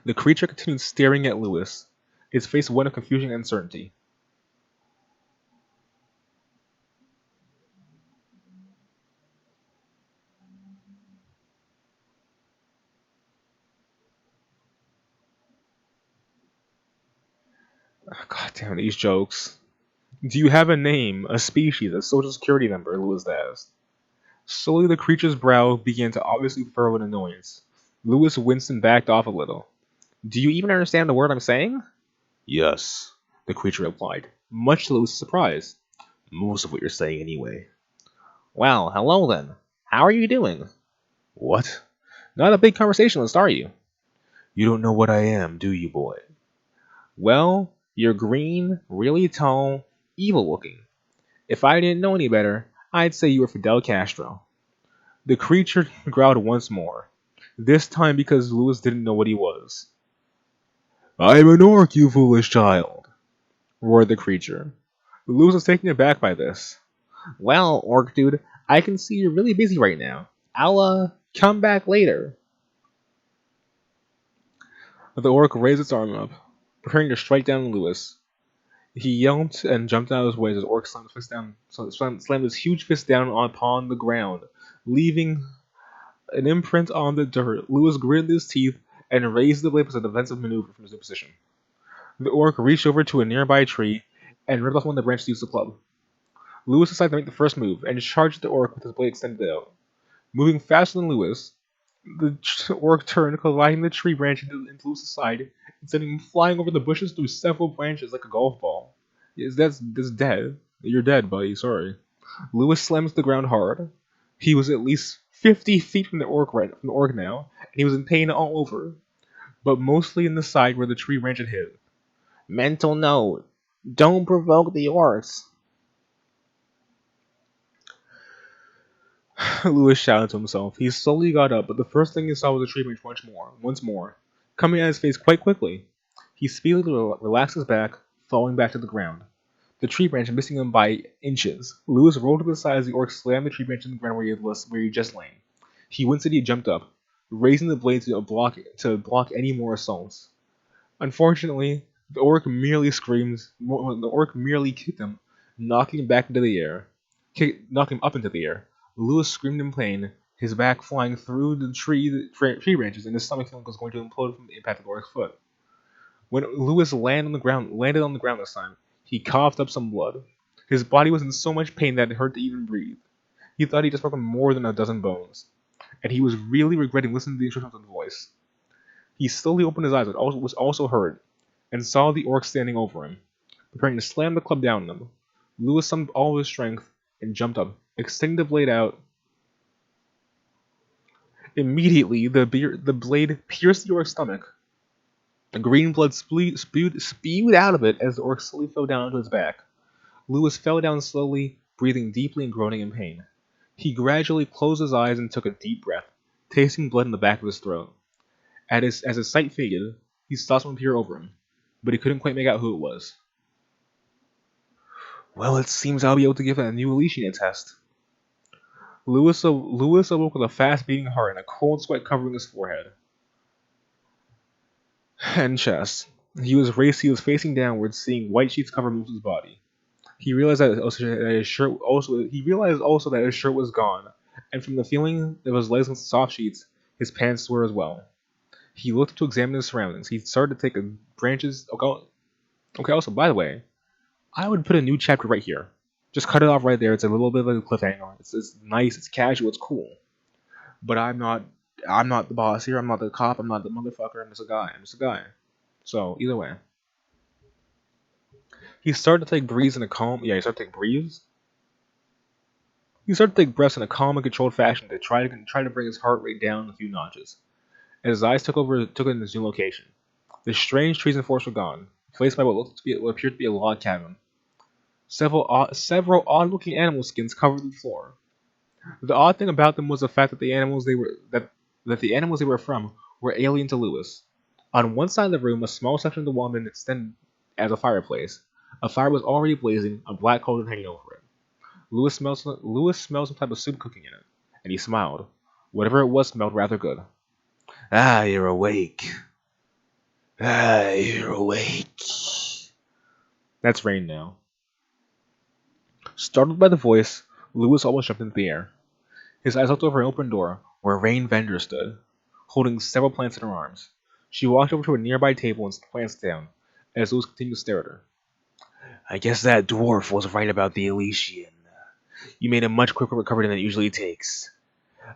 F: The creature continued staring at Lewis, its face one of confusion and uncertainty. God damn these jokes. Do you have a name, a species, a social security number? Lewis asked. Slowly the creature's brow began to obviously furrow in annoyance. Lewis winced and backed off a little. Do you even understand the word I'm saying? Yes, the creature replied, much to Lewis's surprise. Most of what you're saying anyway. Well, hello then. How are you doing? What? Not a big conversationalist, are you? You don't know what I am, do you, boy? Well, you're green, really tall, evil looking. If I didn't know any better, I'd say you were Fidel Castro. The creature growled once more, this time because Lewis didn't know what he was. I'm an orc, you foolish child, roared the creature. Lewis was taken aback by this. Well, orc dude, I can see you're really busy right now. I'll, come back later. The orc raised its arm up, preparing to strike down Lewis. He yelped and jumped out of his way as the orc slammed his huge fist down upon the ground, leaving an imprint on the dirt. Lewis gritted his teeth and raised the blade as a defensive maneuver from his new position. The orc reached over to a nearby tree and ripped off one of the branches to use the club. Lewis decided to make the first move and charged the orc with his blade extended out. Moving faster than Lewis, the orc turned, colliding the tree branch into Lewis's side and sending him flying over the bushes through several branches like a golf ball. Yes, that's dead. You're dead, buddy. Sorry. Lewis slams the ground hard. He was at least 50 feet from the orc now, and he was in pain all over, but mostly in the side where the tree branch had hit. Mental note: don't provoke the orcs. Lewis shouted to himself. He slowly got up, but the first thing he saw was a tree branch once more, coming at his face quite quickly. He speedily relaxed his back, falling back to the ground, the tree branch missing him by inches. Lewis rolled to the side as the orc slammed the tree branch in the ground where he had just lain. He winced as he jumped up, raising the blade to block any more assaults. Unfortunately, the orc merely kicked him, knocking him back into the air. Knocked him up into the air. Lewis screamed in pain, his back flying through the tree branches, and his stomach feeling was going to implode from the impact of the orc's foot. When Lewis landed on the ground this time, he coughed up some blood. His body was in so much pain that it hurt to even breathe. He thought he'd just broken more than a dozen bones, and he was really regretting listening to the instructions of the voice. He slowly opened his eyes, but was also hurt, and saw the orc standing over him, preparing to slam the club down on him. Lewis summoned all his strength and jumped up, extending the blade out. Immediately, the blade pierced the orc's stomach. Green blood spewed out of it as the orc slowly fell down onto his back. Lewis fell down slowly, breathing deeply and groaning in pain. He gradually closed his eyes and took a deep breath, tasting blood in the back of his throat. As his sight faded, he saw someone peer over him, but he couldn't quite make out who it was. Well, it seems I'll be able to give a new Elysian a test. Lewis awoke with a fast-beating heart and a cold sweat covering his forehead and chest. He was facing downwards, seeing white sheets cover Lewis's body. He realized that his shirt was gone, and from the feeling of his legs against the soft sheets, his pants were as well. He looked to examine his surroundings. He started to take branches. Okay, also, by the way, I would put a new chapter right here. Just cut it off right there. It's a little bit like a cliffhanger. It's nice, it's casual, it's cool. But I'm not the boss here. I'm not the cop. I'm not the motherfucker. I'm just a guy. So, either way. He started to take breaths in a calm... Yeah, he started to take breaths. He started to take breaths in a calm and controlled fashion to try to bring his heart rate down a few notches. As his eyes took in his new location, the strange trees and forests were gone, replaced by what appeared to be a log cabin. Several odd-looking animal skins covered the floor. The odd thing about them was the fact that the animals they were from were alien to Lewis. On one side of the room, a small section of the wall extended as a fireplace. A fire was already blazing, a black cauldron hanging over it. Lewis smelled some type of soup cooking in it, and he smiled. Whatever it was smelled rather good. Ah, you're awake. That's Rain now. Startled by the voice, Lewis almost jumped into the air. His eyes looked over an open door, where Rain Vendor stood, holding several plants in her arms. She walked over to a nearby table and set the plants down, as Lewis continued to stare at her. I guess that dwarf was right about the Elysian. You made a much quicker recovery than it usually takes.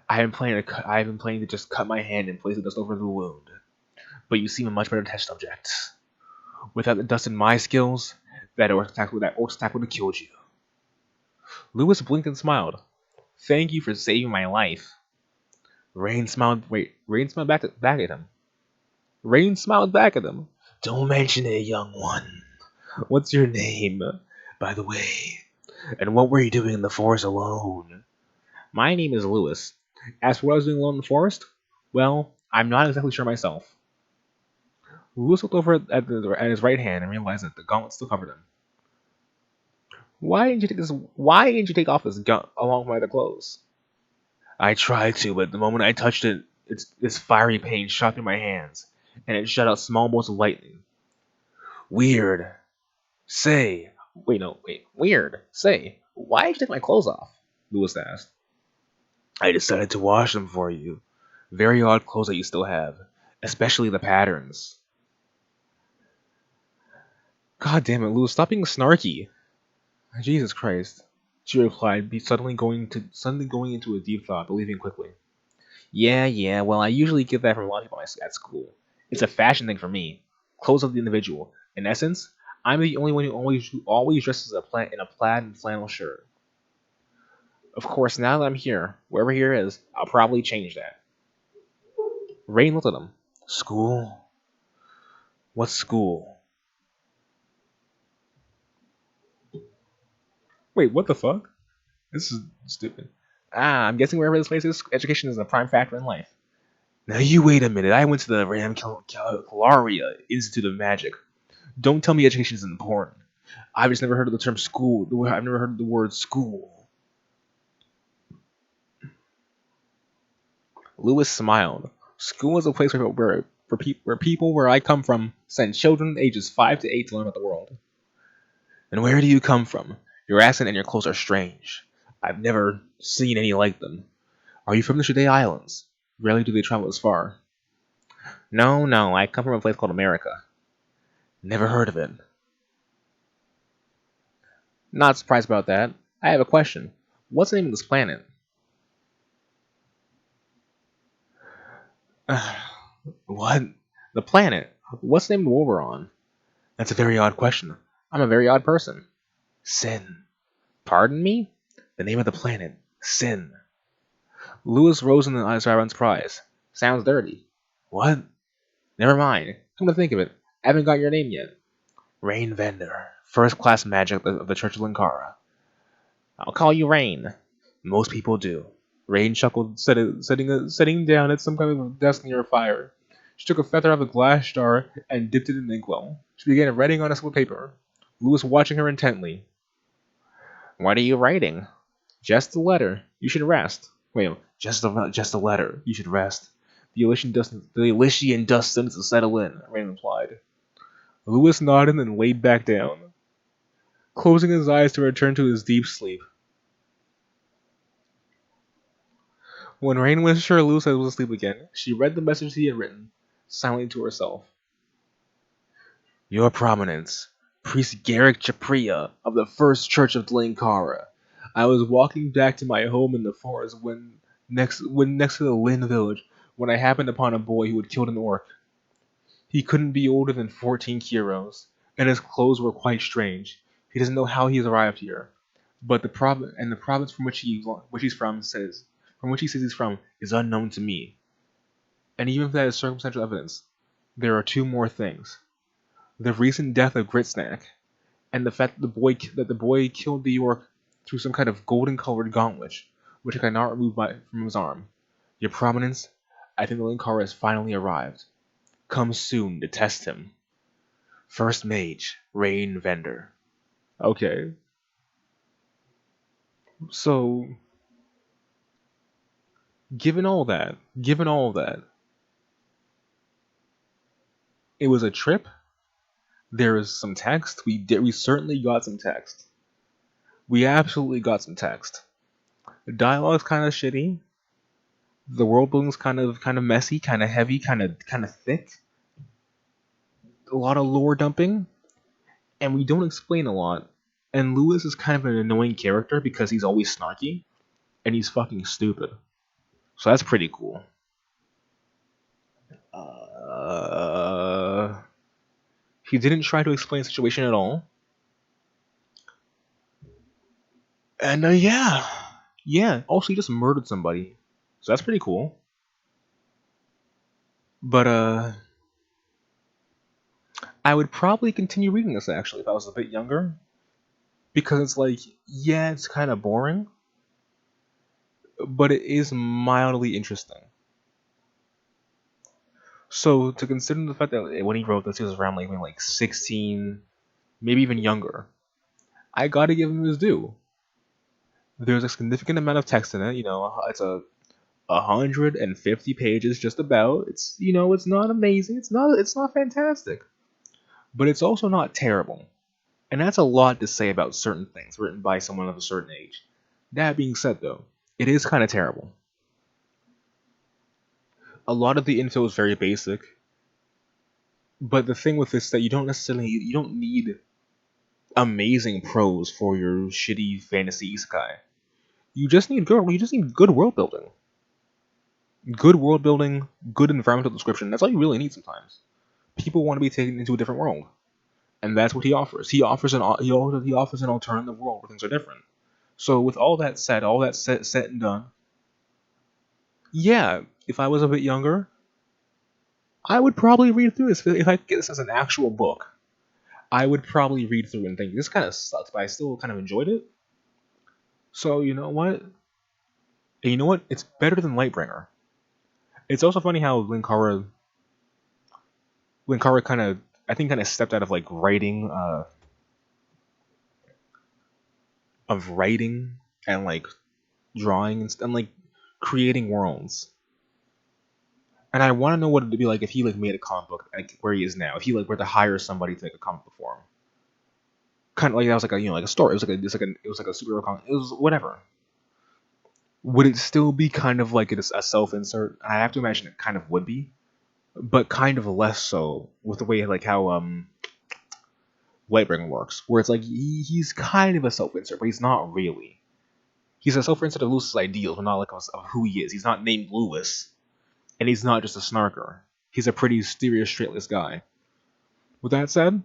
F: I have been planning to just cut my hand and place the dust over the wound. But you seem a much better test subject. Without the dust in my skills, that orc attack would have killed you. Lewis blinked and smiled. Thank you for saving my life. Rain smiled back at him. Rain smiled back at him. Don't mention it, young one. What's your name, by the way? And what were you doing in the forest alone? My name is Lewis. As for what I was doing alone in the forest, well, I'm not exactly sure myself. Lewis looked over at his right hand and realized that the gauntlet still covered him. Why didn't you take this? Why didn't you take off this gun along with my other clothes? I tried to, but the moment I touched it, this fiery pain shot through my hands, and it shot out small bolts of lightning. Weird. Say, Weird. Say, why did you take my clothes off? Lewis asked. I decided to wash them for you. Very odd clothes that you still have, especially the patterns. God damn it, Lewis, stop being snarky. Jesus Christ, she replied, suddenly going into a deep thought, but leaving quickly. Yeah, well, I usually get that from a lot of people at school. It's a fashion thing for me. Clothes of the individual. In essence, I'm the only one who always dresses in a plaid and flannel shirt. Of course, now that I'm here, wherever here is, I'll probably change that. Rain looked at him. School? What school? Wait, what the fuck? This is stupid. I'm guessing wherever this place is, education is a prime factor in life. Now you wait a minute. I went to the Ramcalaria Institute of Magic. Don't tell me education isn't important. I've just never heard of the term school. I've never heard of the word school. Lewis smiled. School is a place where people where I come from send children ages 5 to 8 to learn about the world. And where do you come from? Your accent and your clothes are strange. I've never seen any like them. Are you from the Shade Islands? Rarely do they travel as far. No, I come from a place called America. Never heard of it. Not surprised about that. I have a question. What's the name of this planet? What? The planet? What's the name of the world we're on? That's a very odd question. I'm a very odd person. Sin. Pardon me? The name of the planet. Sin. Lewis rose in the eyes of surprise. Sounds dirty. What? Never mind. Come to think of it, I haven't got your name yet. Rain Vendor. First class magic of the Church of Linkara. I'll call you Rain. Most people do. Rain chuckled, sitting down at some kind of desk near a fire. She took a feather out of a glass jar and dipped it in inkwell. She began writing on a slip of paper. Lewis watching her intently. What are you writing? Just a letter. You should rest. Wait, just a letter. You should rest. The Elysian dust seems to settle in, Rain replied. Lewis nodded and laid back down, closing his eyes to return to his deep sleep. When Rain was sure Lewis was asleep again, she read the message he had written, silently to herself. Your Prominence, Priest Garrick Chapriya of the First Church of Linkara. I was walking back to my home in the forest when next to the Lin village when I happened upon a boy who had killed an orc. He couldn't be older than 14 kilos, and his clothes were quite strange. He doesn't know how he's arrived here, but the province from which he says he's from is unknown to me. And even if that is circumstantial evidence, there are two more things: the recent death of Gritsnack, and the fact that the boy killed the orc through some kind of golden-colored gauntlet, which I cannot remove from his arm. Your Prominence, I think the Linkara has finally arrived. Come soon to test him. First Mage, Rain Vendor. Okay. So, given all that, it was a trip. There is some text. We certainly got some text. We absolutely got some text. The dialogue's kind of shitty. The world building's kind of messy, kind of heavy, kind of thick. A lot of lore dumping, and we don't explain a lot. And Lewis is kind of an annoying character because he's always snarky, and he's fucking stupid. So that's pretty cool. He didn't try to explain the situation at all. And yeah. Also, he just murdered somebody, so that's pretty cool. But I would probably continue reading this actually if I was a bit younger. because it's like, yeah, it's kind of boring, but it is mildly interesting. So to consider the fact that when he wrote this, he was around like 16, maybe even younger, I gotta give him his due. There's a significant amount of text in it. It's a 150 pages, just about. It's not amazing. It's not fantastic, but it's also not terrible. And that's a lot to say about certain things written by someone of a certain age. That being said, though, it is kind of terrible. A lot of the info is very basic, but the thing with this is that you don't need amazing prose for your shitty fantasy isekai. You just need good world building. Good world building, good environmental description. That's all you really need sometimes. People want to be taken into a different world, and that's what he offers. He offers an alternative world where things are different. So with all that said, all that set and done, yeah, if I was a bit younger, I would probably read through this. If I get this as an actual book, I would probably read through and think this kind of sucks, but I still kind of enjoyed it. So you know what? And you know what? It's better than Lightbringer. It's also funny how Linkara kind of, I think, kind of stepped out of like writing and like drawing and like creating worlds. And I want to know what it'd be like if he like made a comic book like where he is now. If he like were to hire somebody to make a comic book for him, kind of like that was like a story. It was like a superhero comic. It was whatever. Would it still be kind of like a self-insert? I have to imagine it kind of would be, but kind of less so with the way like how Lightbringer works, where it's like he's kind of a self-insert, but he's not really. He's a self-insert of Lewis's ideals, but not like of who he is. He's not named Lewis, and he's not just a snarker. He's a pretty serious, straightless guy. With that said,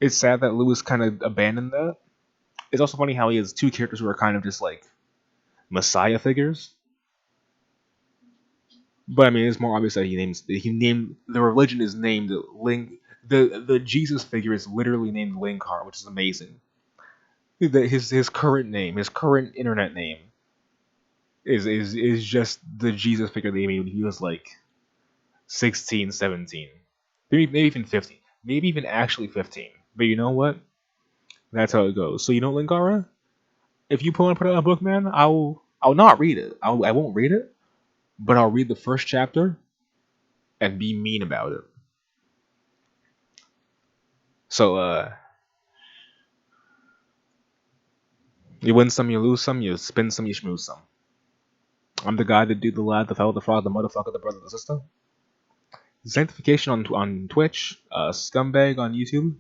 F: it's sad that Lewis kind of abandoned that. It's also funny how he has two characters who are kind of just like messiah figures. But I mean, it's more obvious that he named the religion is named Link. The Jesus figure is literally named Linkar, which is amazing. His current name, his current internet name, is just the Jesus figure they made when he was like 16, 17, maybe even 15, maybe even actually 15. But you know what? That's how it goes. So Linkara, if you want to put out a book, man, I'll not read it. I won't read it, but I'll read the first chapter and be mean about it. So you win some, you lose some, you spin some, you schmooze some. I'm the guy, the dude, the lad, the fellow, the frog, the motherfucker, the brother, the sister. Sanctification on Twitch, Scumbag on YouTube.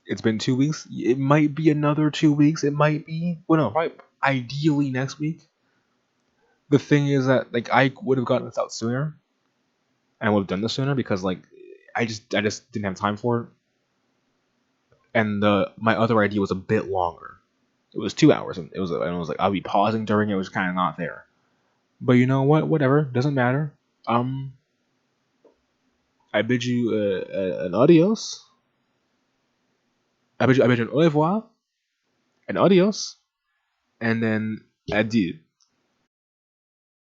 F: It's been 2 weeks. It might be another 2 weeks. It might be. Well, no, right. Ideally next week. The thing is that like I would have gotten this out sooner, and I would have done this sooner because like I just didn't have time for it. And my other idea was a bit longer. It was 2 hours, and it was like I'll be pausing during it. It was kind of not there. But you know what? Whatever. Doesn't matter. I bid you an adios. I bid you an au revoir, an adios, and then adieu.